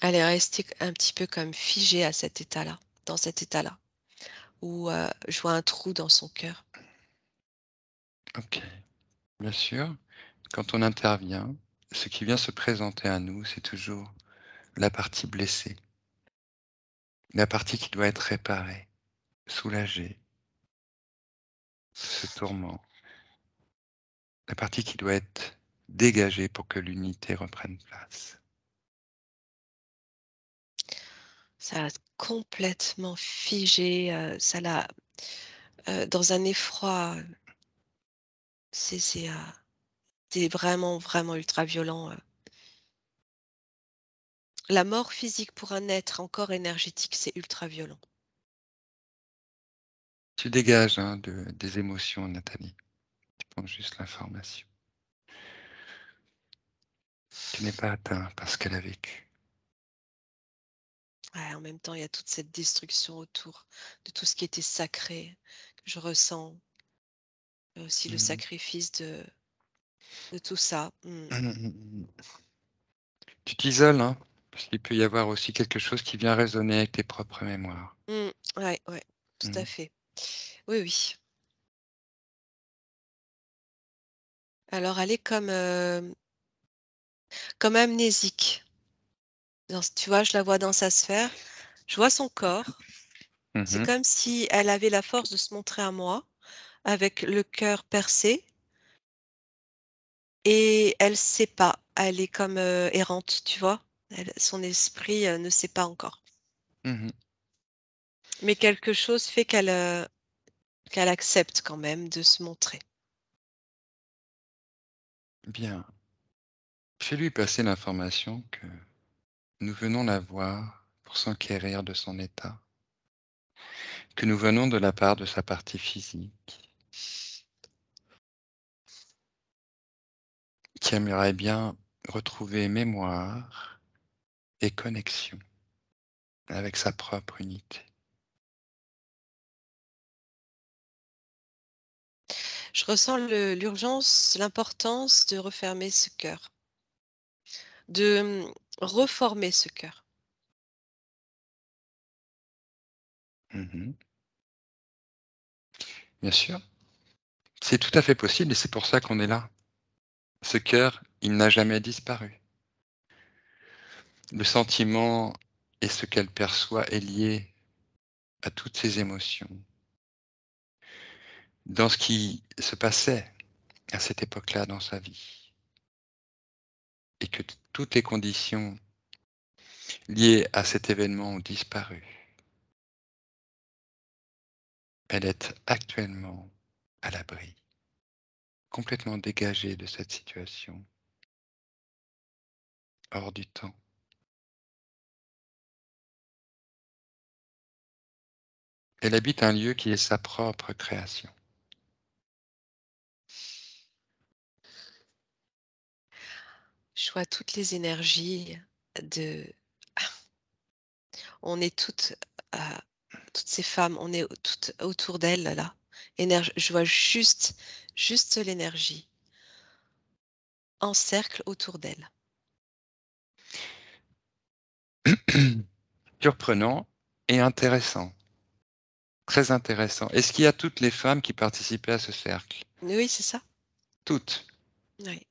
Elle est restée un petit peu comme figée à cet état-là, dans cet état-là, où, je vois un trou dans son cœur. OK. Bien sûr, quand on intervient, ce qui vient se présenter à nous, c'est toujours la partie blessée, la partie qui doit être réparée, soulagée, ce tourment, la partie qui doit être dégagée pour que l'unité reprenne place. Ça l'a complètement figée, ça l'a, dans un effroi, c'est c'est, heu, c'est vraiment, vraiment ultra violent. La mort physique pour un être encore énergétique, c'est ultra violent. Tu dégages hein, des émotions, Nathalie. Tu prends juste l'information. Tu n'es pas atteint par ce qu'elle a vécu. Ouais, en même temps, il y a toute cette destruction autour de tout ce qui était sacré que je ressens. Il y a aussi le Mhm. sacrifice de tout ça. Mmh. Mhm. Tu t'isoles, hein, parce qu'il peut y avoir aussi quelque chose qui vient résonner avec tes propres mémoires. Mmh. Ouais, ouais, tout à Mhm. fait. Oui, oui. Alors elle est comme amnésique. Tu vois, je la vois dans sa sphère, je vois son corps. C'est Mhm. comme si elle avait la force de se montrer à moi avec le cœur percé et elle sait pas. Elle est comme, errante, tu vois? Son esprit, ne sait pas encore. Mhm. Mais quelque chose fait qu'elle accepte quand même de se montrer. Bien. Fais-lui passer l'information que nous venons la voir pour s'enquérir de son état, que nous venons de la part de sa partie physique, qui aimerait bien retrouver mémoire et connexion avec sa propre unité. Je ressens l'urgence, l'importance de refermer ce cœur, de, reformer ce cœur. Mhm. Bien sûr, c'est tout à fait possible et c'est pour ça qu'on est là. Ce cœur, il n'a jamais disparu. Le sentiment et ce qu'elle perçoit est lié à toutes ses émotions. Dans ce qui se passait à cette époque-là dans sa vie, et que toutes les conditions liées à cet événement ont disparu. Elle est actuellement à l'abri, complètement dégagée de cette situation, hors du temps. Elle habite un lieu qui est sa propre création. Je vois toutes les énergies de on est toutes, heu, toutes ces femmes, on est toutes autour d'elle là. Je vois juste l'énergie en cercle autour d'elle. Surprenant et intéressant, très intéressant. Est-ce qu'il y a toutes les femmes qui participaient à ce cercle? Oui, c'est ça. Toutes. Oui.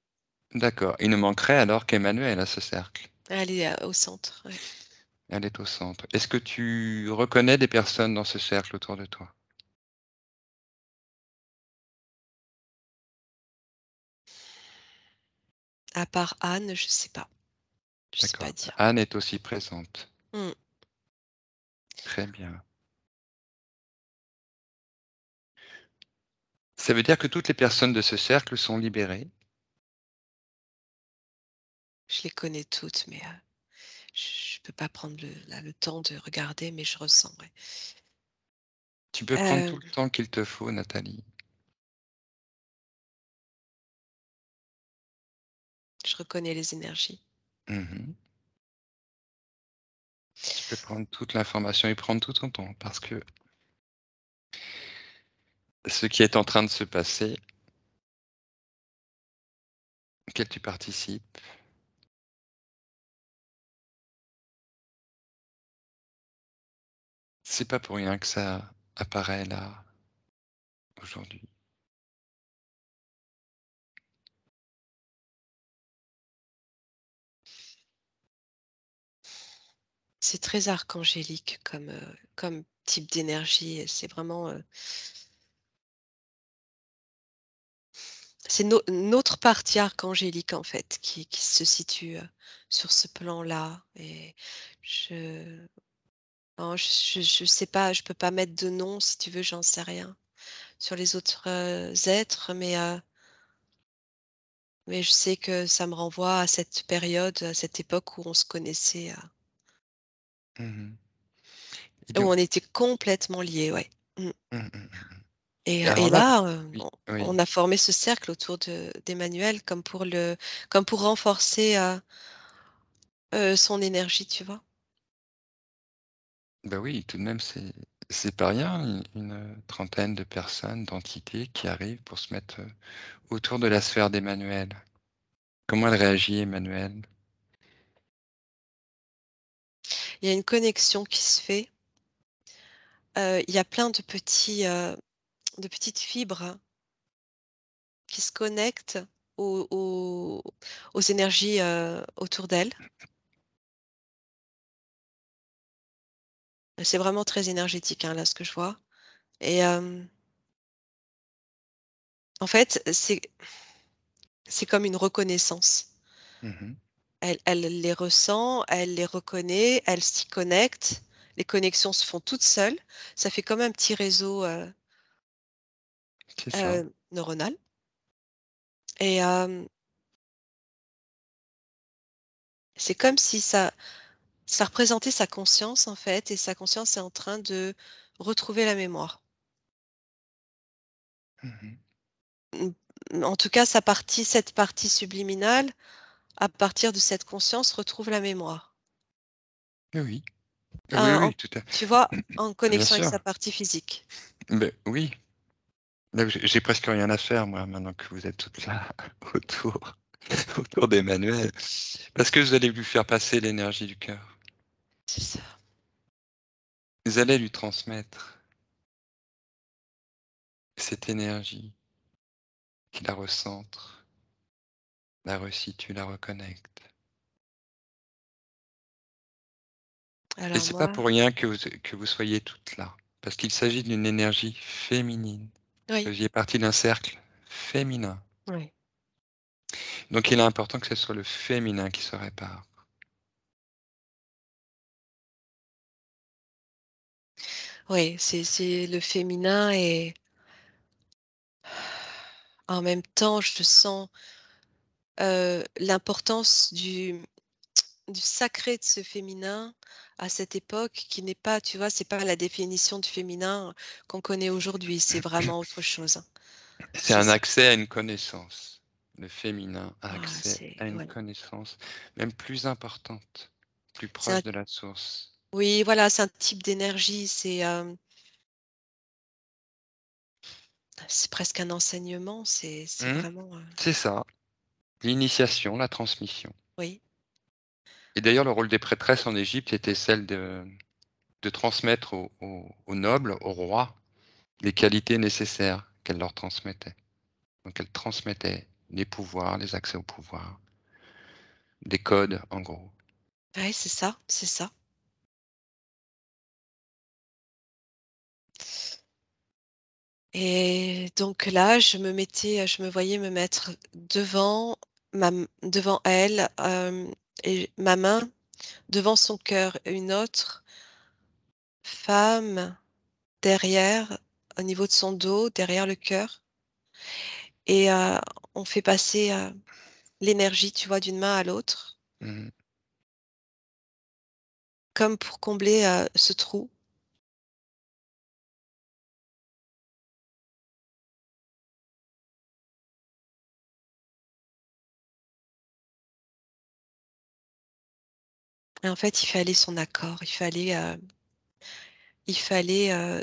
D'accord. Il ne manquerait alors qu'Emmanuel à ce cercle. Elle est, au centre, ouais. Elle est au centre. Est-ce que tu reconnais des personnes dans ce cercle autour de toi? À part Anne, je sais pas. Je sais pas D'accord. dire. Anne est aussi présente. Mmh. Très bien. Ça veut dire que toutes les personnes de ce cercle sont libérées. Je les connais toutes, mais, je peux pas prendre le temps de regarder, mais je ressens, ouais. Tu peux prendre tout le temps qu'il te faut, Nathalie. reconnais les énergies. Mmh. Tu peux prendre toute l'information et prendre tout ton temps parce que ce qui est en train de se passer, auquel tu participes, c'est pas pour rien que ça apparaît là, aujourd'hui. C'est très archangélique comme type d'énergie et c'est vraiment, c'est notre partie archangélique, en fait, qui se situe, sur ce plan-là et je non, je sais pas, je peux pas mettre de nom, si tu veux, j'en sais rien sur les autres, êtres, mais je sais que ça me renvoie à cette période, à cette époque où on se connaissait, Mmh. Et où donc on était complètement liés, ouais. Mmh. mmh. Et Alors là là, oui, on oui. a formé ce cercle autour d'Emmanuel comme pour renforcer, son énergie, tu vois? Bah, oui, tout de même, c'est pas rien, trentaine de personnes, d'entités qui arrivent pour se mettre, autour de la sphère d'Emmanuel. Comment elle réagit, Emmanuel? Il y a une connexion qui se fait, il y a plein de petites fibres qui se connectent aux énergies, autour d'elle. C'est vraiment très énergétique, hein, là, ce que je vois et en fait, c'est comme une reconnaissance. Mmh. Elle les ressent, elle les reconnaît, elle s'y connecte. Les connexions se font toutes seules. Ça fait comme un petit réseau, C'est ça. neuronal et c'est comme si ça représentait sa conscience, en fait et sa conscience est en train de retrouver la mémoire. Mmh. En tout cas, cette partie subliminale, à partir de cette conscience, retrouve la mémoire. Oui, oui. Oui, En oui, tout à Tu vois? En bien connexion avec sûr. sa partie physique. Beh, oui. Là, j'ai presque rien à faire, moi, maintenant que vous êtes toutes là, autour autour d'Emmanuel, parce que vous allez lui faire passer l'énergie du cœur. C'est ça. Vous allez lui transmettre cette énergie qui la recentre, la resitue, la reconnecte. Et Alors c'est pas moi pour rien que vous soyez toutes là, parce qu'il s'agit d'une énergie féminine. Vous oui, faisiez partie d'un cercle féminin. oui. Donc il est important que ce soit le féminin qui se répare. Oui, c'est le féminin et en même temps, je sens, l'importance du sacré de ce féminin à cette époque qui n'est pas, tu vois, c'est pas la définition du féminin qu'on connaît aujourd'hui, c'est vraiment autre chose, hein. C'est C'est un c'est accès à une connaissance. Le féminin a accès c'est à une ouais, connaissance même plus importante, plus c'est un proche de la source. oui, voilà, c'est un type d'énergie, c'est presque un enseignement, c'est Mmh, vraiment, c'est ça, l'initiation, la transmission. oui. Et d'ailleurs, le rôle des prêtresses en Égypte était celle de transmettre aux nobles, aux rois, les qualités nécessaires qu'elle leur transmettait. Donc elle transmettait les pouvoirs, les accès au pouvoir, des codes en gros. Ouais, c'est ça, c'est ça. Et donc là, je me voyais me mettre devant elle, et ma main devant son cœur, une autre femme derrière, au niveau de son dos, derrière le cœur et on fait passer, l'énergie, tu vois, d'une main à l'autre, Mmh. comme pour combler, ce trou Et en fait, il fallait son accord, il fallait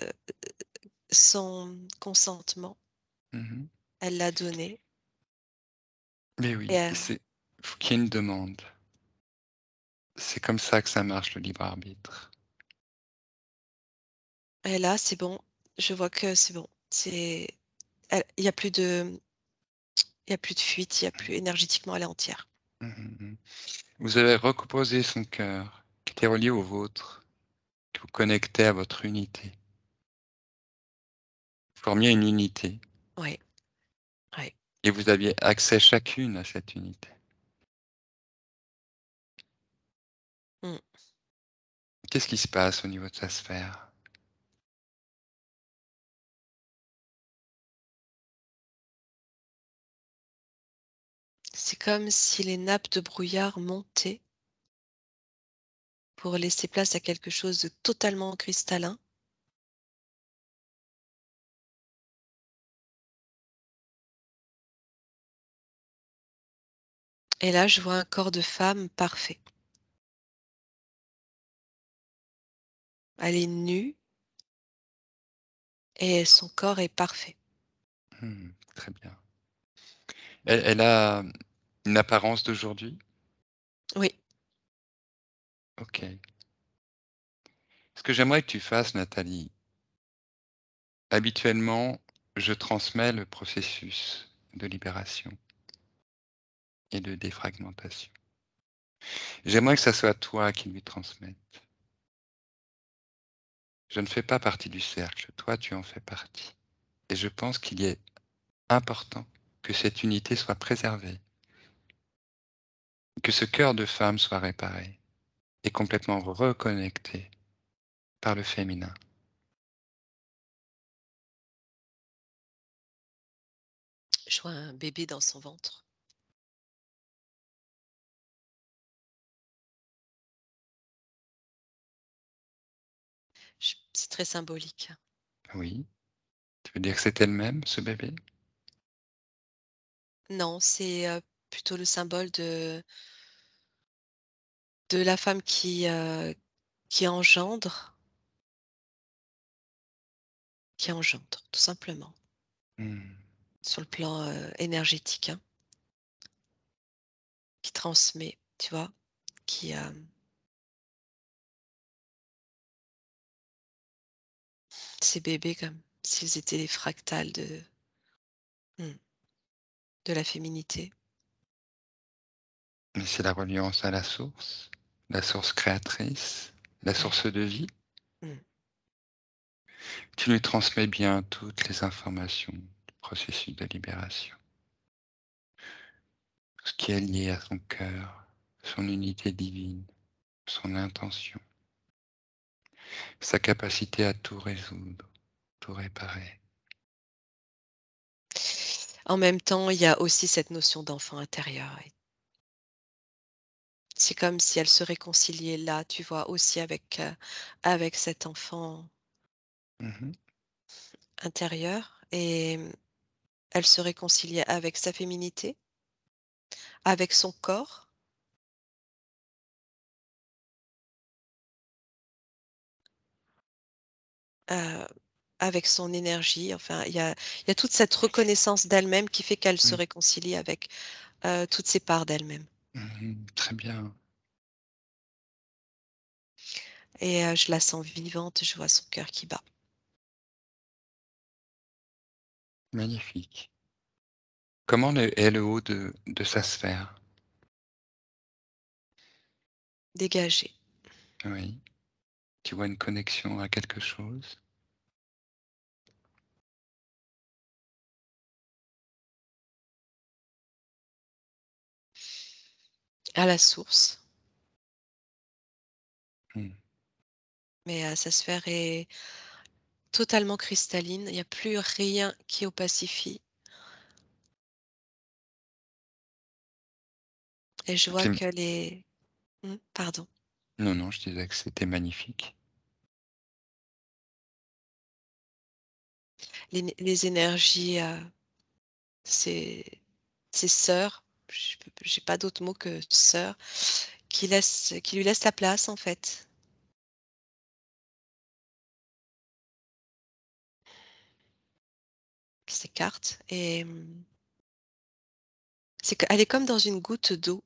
son consentement. Mmh. Elle l'a donné Mais et oui, faut qu'il y ait une demande. C'est comme ça que ça marche le libre arbitre. là, c'est bon. Je vois que c'est bon. Il y a plus de fuite, il y a plus énergétiquement, elle est entière. Mmh mh. Vous avez recomposé son cœur, qui était relié au vôtre, qui vous connectait à votre unité. Vous formiez une unité Oui, oui. et vous aviez accès chacune à cette unité. Mmh. Qu'est-ce qui se passe au niveau de sa sphère? C'est comme si les nappes de brouillard montaient pour laisser place à quelque chose de totalement cristallin. Et là, je vois un corps de femme parfait. Elle est nue et son corps est parfait. Très bien. Elle a une apparence d'aujourd'hui? Oui, OK. Ce que j'aimerais que tu fasses, Nathalie, habituellement, je transmets le processus de libération et de défragmentation. J'aimerais que ça soit toi qui lui transmettes. Je ne fais pas partie du cercle, toi tu en fais partie. Et je pense qu'il est important que cette unité soit préservée, que ce cœur de femme soit réparé et complètement reconnecté par le féminin. je vois un bébé dans son ventre. C'est très symbolique. Oui, tu veux dire que c'est elle-même, ce bébé? Non, c'est plutôt le symbole de la femme qui engendre, tout simplement, Mmh. sur le plan énergétique, hein, qui transmet, tu vois, qui, ces bébés comme s'ils étaient les fractales mmh, de la féminité. Mais c'est la reliance à la source créatrice, la Ouais. source de vie. Mmh. Tu lui transmets bien toutes les informations du processus de libération, tout ce qui est lié à son cœur, son unité divine, son intention, sa capacité à tout résoudre, tout réparer. En même temps, il y a aussi cette notion d'enfant intérieur et c'est comme si elle se réconciliait là, tu vois, aussi avec cet enfant Mmh. intérieur et elle se réconciliait avec sa féminité, avec son corps, heu, avec son énergie. Enfin, il y a toute cette reconnaissance d'elle-même qui fait qu'elle se Mmh. réconcilie avec, toutes ces parts d'elle-même Mmh. Très bien, et je la sens vivante, je vois son cœur qui bat. magnifique. Comment est le haut de sa sphère? Dégagée. Oui. Tu vois une connexion à quelque chose? À la source, Mmh. mais sa sphère est totalement cristalline, il y a plus rien qui opacifie et je vois C'est que pardon. Non, non, je disais que c'était magnifique. Les énergies, ces sœurs, j'ai pas d'autre mot que sœurs, qui lui laisse la place, en fait. Qui s'écarte et elle est comme dans une goutte d'eau.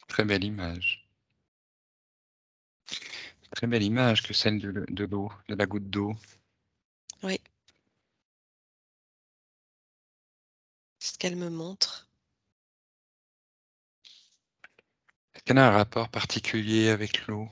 Très belle image. Très belle image que celle de l'eau, de la goutte d'eau. Oui. C'est ce qu'elle me montre. Est-ce qu'elle a un rapport particulier avec l'eau?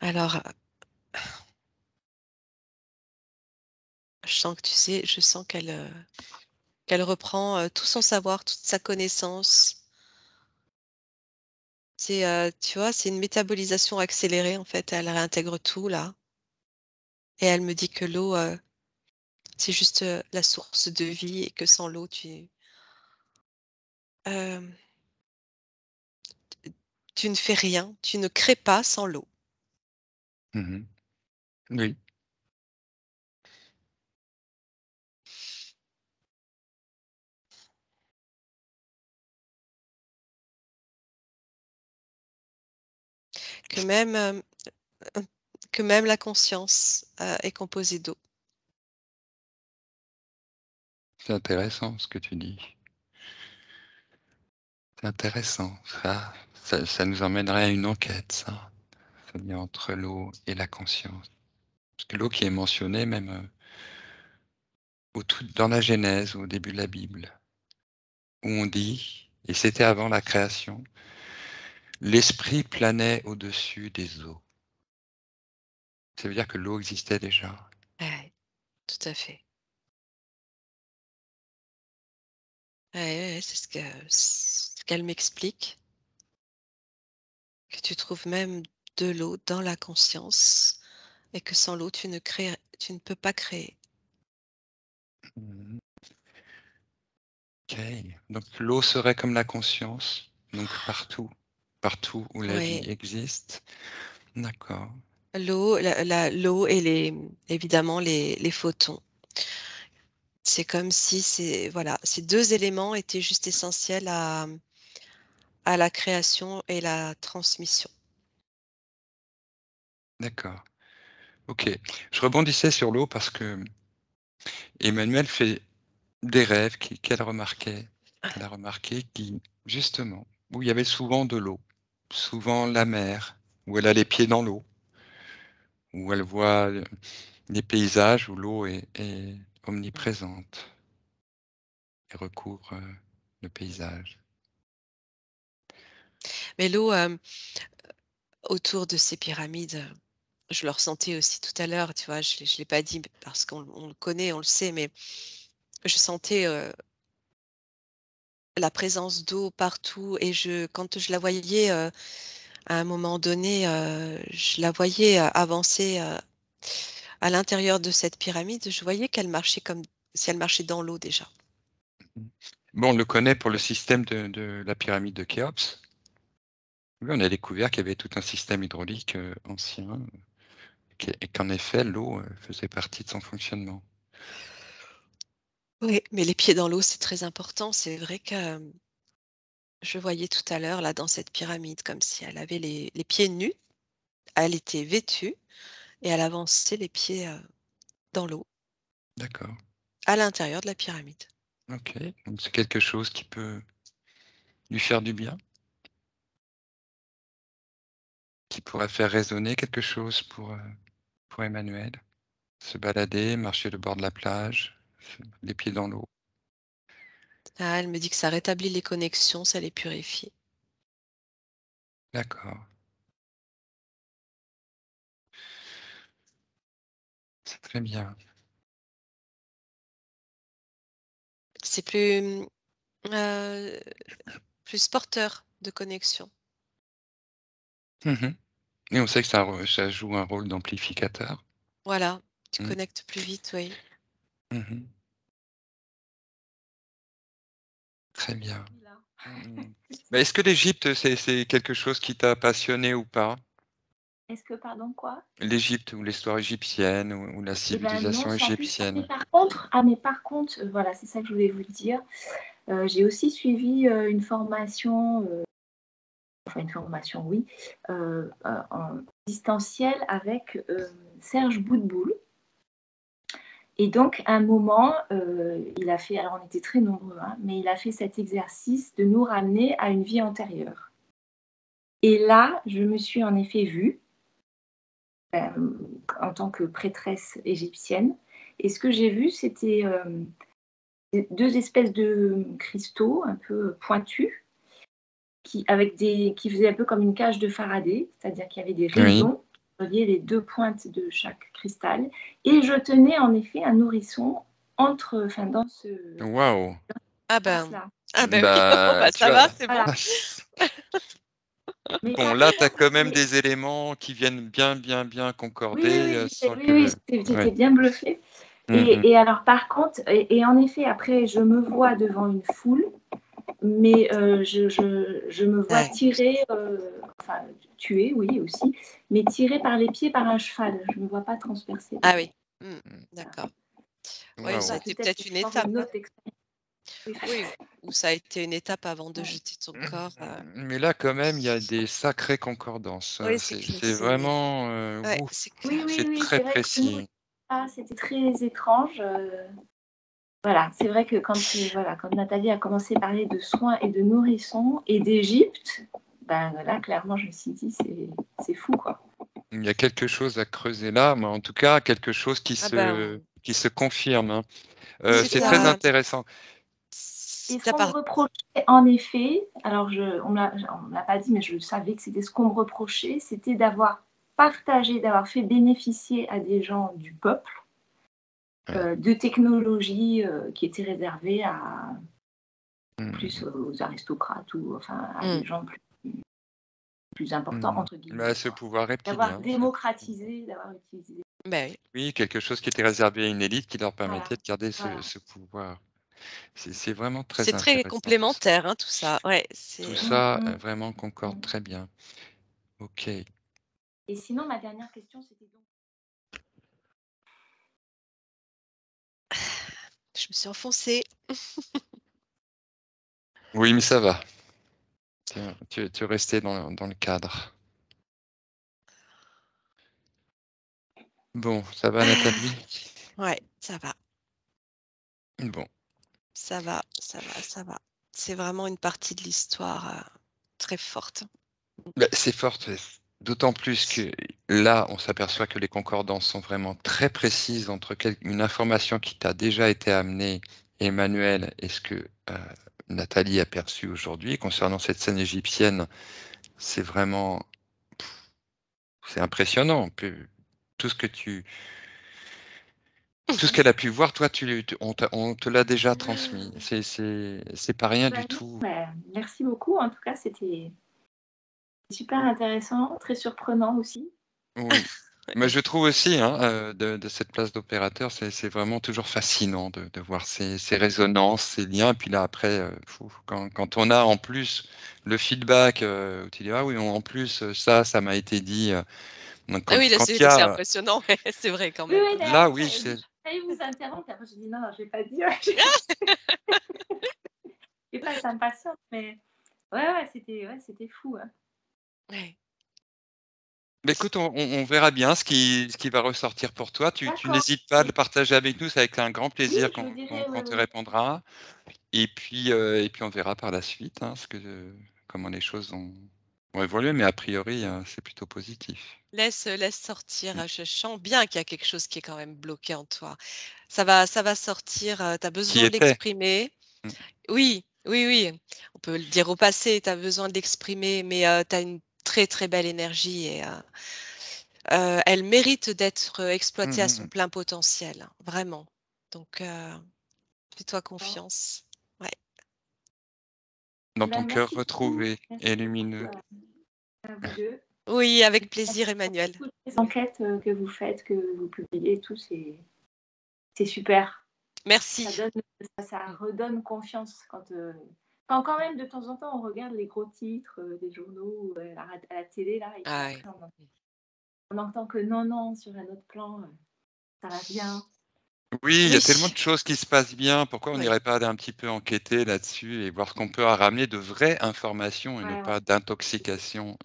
Alors, je sens qu'elle reprend, tout son savoir, toute sa connaissance. Tu vois, c'est une métabolisation accélérée, en fait. Elle réintègre tout là et elle me dit que l'eau, c'est juste, la source de vie et que sans l'eau, hem, tu ne fais rien, tu ne crées pas sans l'eau. Mmh. Oui, Que même, que même la conscience, est composée d'eau. c'est intéressant ce que tu dis. C'est intéressant. Ça nous emmènerait à une enquête, ça. Le lien entre l'eau et la conscience. Parce que l'eau qui est mentionnée même, au tout dans la Genèse, au début de la Bible, où on dit, et c'était avant la création: «L'esprit planait au-dessus des eaux». Ça veut dire que l'eau existait déjà. Ouais, tout à fait. Ouais, ouais, ouais, c'est ce qu'elle m'explique, que tu trouves même de l'eau dans la conscience et que sans l'eau, tu ne peux pas créer. Mmh. OK. Donc l'eau serait comme la conscience, donc partout où la vie Oui, existe. D'accord. l'eau et évidemment les photons. C'est comme si voilà, ces 2 éléments étaient juste essentiels à la création et la transmission. D'accord. OK. Je rebondissais sur l'eau parce que Emmanuel fait des rêves qu'elle a remarqué qui justement, où il y avait souvent de l'eau, souvent la mer, où elle a les pieds dans l'eau, où elle voit, des paysages où l'eau est Mmh. omniprésente et recouvre, le paysage. Mais l'eau, autour de ces pyramides, je le ressentais aussi tout à l'heure, tu vois? Je l'ai pas dit parce qu'on le connaît, on le sait, mais je sentais, la présence d'eau partout et quand je la voyais, à un moment donné, je la voyais, avancer, à l'intérieur de cette pyramide, je voyais qu'elle marchait comme si elle marchait dans l'eau déjà. Mmh. Bon, on le connaît pour le système de la pyramide de Khéops. Oui, on a découvert qu'il y avait tout un système hydraulique, ancien, et qu'en effet l'eau, faisait partie de son fonctionnement. Oui, mais les pieds dans l'eau, c'est très important. C'est vrai que, je voyais tout à l'heure là dans cette pyramide comme si elle avait les pieds nus, elle était vêtue et elle avançait les pieds, dans l'eau, D'accord, à l'intérieur de la pyramide. OK, donc c'est quelque chose qui peut lui faire du bien? Qui pourrait faire résonner quelque chose pour Emmanuel? Se balader, marcher le bord de la plage, les pieds dans l'eau. Ah, elle me dit que ça rétablit les connexions, ça les purifie. D'accord, c'est très bien. C'est plus, plus porteur de connexion. Mmh. Et on sait que ça joue un rôle d'amplificateur. Voilà, tu Mmh. connectes plus vite, oui. Mmh. Très bien. Mais est-ce que l'Égypte, c'est quelque chose qui t'a passionné ou pas? Est-ce que, pardon, quoi? L'Égypte ou l'histoire égyptienne ou la Eh ben non, civilisation sans plus. égyptienne? Mais par contre, voilà, c'est ça que je voulais vous dire. J'ai aussi suivi une formation, oui, en distanciel avec Serge Boutboul. Et donc, à un moment, il a fait, alors on était très nombreux, hein, mais il a fait cet exercice de nous ramener à une vie antérieure. Et là, je me suis en effet vue en tant que prêtresse égyptienne. Et ce que j'ai vu, c'était deux espèces de cristaux un peu pointus qui faisaient un peu comme une cage de Faraday, c'est-à-dire qu'il y avait des Oui. rayons qui reliaient les deux pointes de chaque cristal. Et je tenais en effet un nourrisson dans ce Waouh! Ah ben, espace-là. oui. Bah, tu Ça va, vois? c'est bon. Voilà. Mais Bon, par là, tu as contre, quand même des éléments qui viennent bien concorder, sans que j'étais ouais. bien bluffée. Mmh. Et alors, par contre, et en effet, après, je me vois devant une foule, mais je me vois Ouais. tirée, enfin, tuée, oui, aussi, mais tirée par les pieds par un cheval. Je ne me vois pas transpercée. Ah oui. D'accord. Oui, Waouh! ça a Ça, été peut-être peut-être c'est une encore étape, une hein. autre expérience. Oui, ou ça a été une étape avant de Ouais. jeter ton corps. Mais là, quand même, il y a des sacrées concordances. Oui, C'est vraiment, ouais, ouf, c'est clair. c'est Oui, très c'est vrai que nous, précis. c'était très étrange. Voilà, c'est vrai que quand Nathalie a commencé à parler de soins et de nourrissons et d'Égypte, ben là, clairement, je me suis dit, c'est fou, quoi. Il y a quelque chose à creuser là, mais en tout cas, quelque chose Ah ben, qui se confirme, hein. C'est C'est très ça. intéressant. Et ce t'as qu'on me pas. reprochait, en effet, alors on me l'a pas dit, mais je savais que c'était ce qu'on me reprochait, c'était d'avoir partagé, d'avoir fait bénéficier à des gens du peuple Ouais. de technologies qui étaient réservées à plus Mmh. aux aristocrates ou enfin à Mmh. des gens plus importants, entre Bah, guillemets, ce quoi. pouvoir D'avoir reptilien, ça. démocratisé, d'avoir utilisé. Ben oui. Oui, quelque chose qui était réservé à une élite qui leur Voilà, permettait de garder voilà. ce pouvoir. C'est vraiment très C'est très intéressant tout ça. complémentaire, hein, tout ça. Ouais, Tout c'est. ça, Mm. vraiment concorde très bien. OK. Et sinon, ma dernière question, c'était donc. Je me suis enfoncée. Oui, mais ça va. Tu es resté dans le cadre. Bon, ça va Nathalie? Ouais, ça va, Bon. ça va, ça va, ça va. C'est vraiment une partie de l'histoire très forte. Bah, c'est fort, d'autant plus que là, on s'aperçoit que les concordances sont vraiment très précises entre une information qui t'a déjà été amenée, Emmanuel, et ce que Nathalie a perçu aujourd'hui concernant cette scène égyptienne. C'est vraiment, c'est impressionnant. Tout ce que tout ce qu'elle a pu voir, toi, on te l'a déjà transmis. C'est pas rien du Ben non, tout. mais merci beaucoup. En tout cas, c'était super intéressant, très surprenant aussi. Oui. Mais je trouve aussi, hein, de cette place d'opérateur, c'est vraiment toujours fascinant de voir ces résonances, ces liens. Puis là, après, quand on a en plus le feedback, où tu dis: «Ah oui, en plus, ça m'a été dit», donc Ah oui, là, quand il y c'est a, impressionnant, ouais, c'est vrai quand Oui, même. oui, d'ailleurs, là, j'ai oui, failli, c'est j'ai failli vous interrompre. Après, je dis non, non, je vais pas dire. Je vais pas, ça me patiente, mais c'était fou, hein. Ouais. mais écoute, on verra bien ce qui va ressortir pour toi. Tu D'accord. n'hésites pas à le Oui, partager avec nous, c'est avec un grand oui, plaisir je vous dirai, oui, qu'on te oui. répondra. Et puis on verra par la suite, hein, comment les choses vont évoluer, mais a priori, c'est plutôt positif. Laisse sortir. Mmh. Je sens bien qu'il y a quelque chose qui est quand même bloqué en toi. Ça va sortir. Tu as Qui besoin de était? l'exprimer. Mmh. Oui, oui, oui. On peut le dire au passé. Tu as besoin de l'exprimer, mais tu as une très très belle énergie et elle mérite d'être Mmh, exploitée à mmh son mh. plein potentiel, hein, vraiment. Donc, fais-toi Bon. confiance. Ouais. Dans ton Ben, cœur merci beaucoup. retrouvé et Merci beaucoup lumineux. à vous deux. Oui, avec Et plaisir, merci pour Emmanuel. toutes les enquêtes que vous faites, que vous publiez, tout, c'est super. Merci. Ça donne, ça redonne confiance quand Quand même, de temps en temps, on regarde les gros titres des journaux à la télé, là, et puis Ah après, ouais. on entend que non, sur un autre plan, ça va bien. Oui, il y a tellement Oui, de choses qui se passent bien. Pourquoi on oui, n'irait pas aller un petit peu enquêter là-dessus et voir ce qu'on peut ramener de vraies informations et non Ouais, pas d'intoxication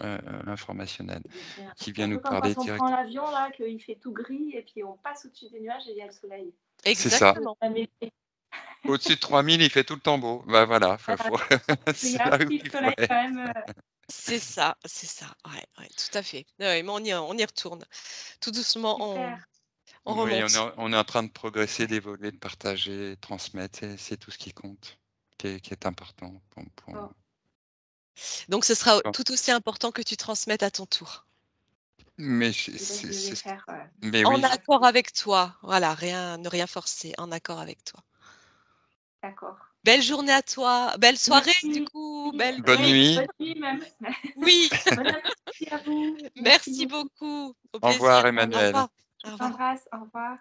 informationnelle c'est bien. qui C'est vient un nous peu comme quand parler on prend direct. l'avion, là, qu'il fait tout gris, et puis on passe au-dessus des nuages et il y a le soleil. C'est ça. exactement. Un effet. Au-dessus de 3000, il fait tout le temps beau. Bah voilà, Voilà. Il y c'est a un là où petit il faut soleil quand être. même. C'est ça, c'est ça. Ouais, ouais, tout à fait. Ouais, mais on y retourne. Tout doucement, Super. on Oui, remonte. on est en train de progresser, d'évoluer, de partager, de transmettre. C'est tout ce qui compte, qui est important. Bon. Donc, ce sera Bon. tout aussi important que tu transmettes à ton tour. Mais, Et là, je vais faire. mais En oui, accord avec toi. Voilà, ne rien forcer, en accord avec toi. D'accord. Belle journée à toi. Belle soirée, du Merci. coup. bonne Oui, nuit. bonne nuit même. Oui, Bon appétit à vous. Merci merci beaucoup. beaucoup. Au Au plaisir. revoir, Au Emmanuel. revoir. Je Au vous revoir. embrasse. Au revoir.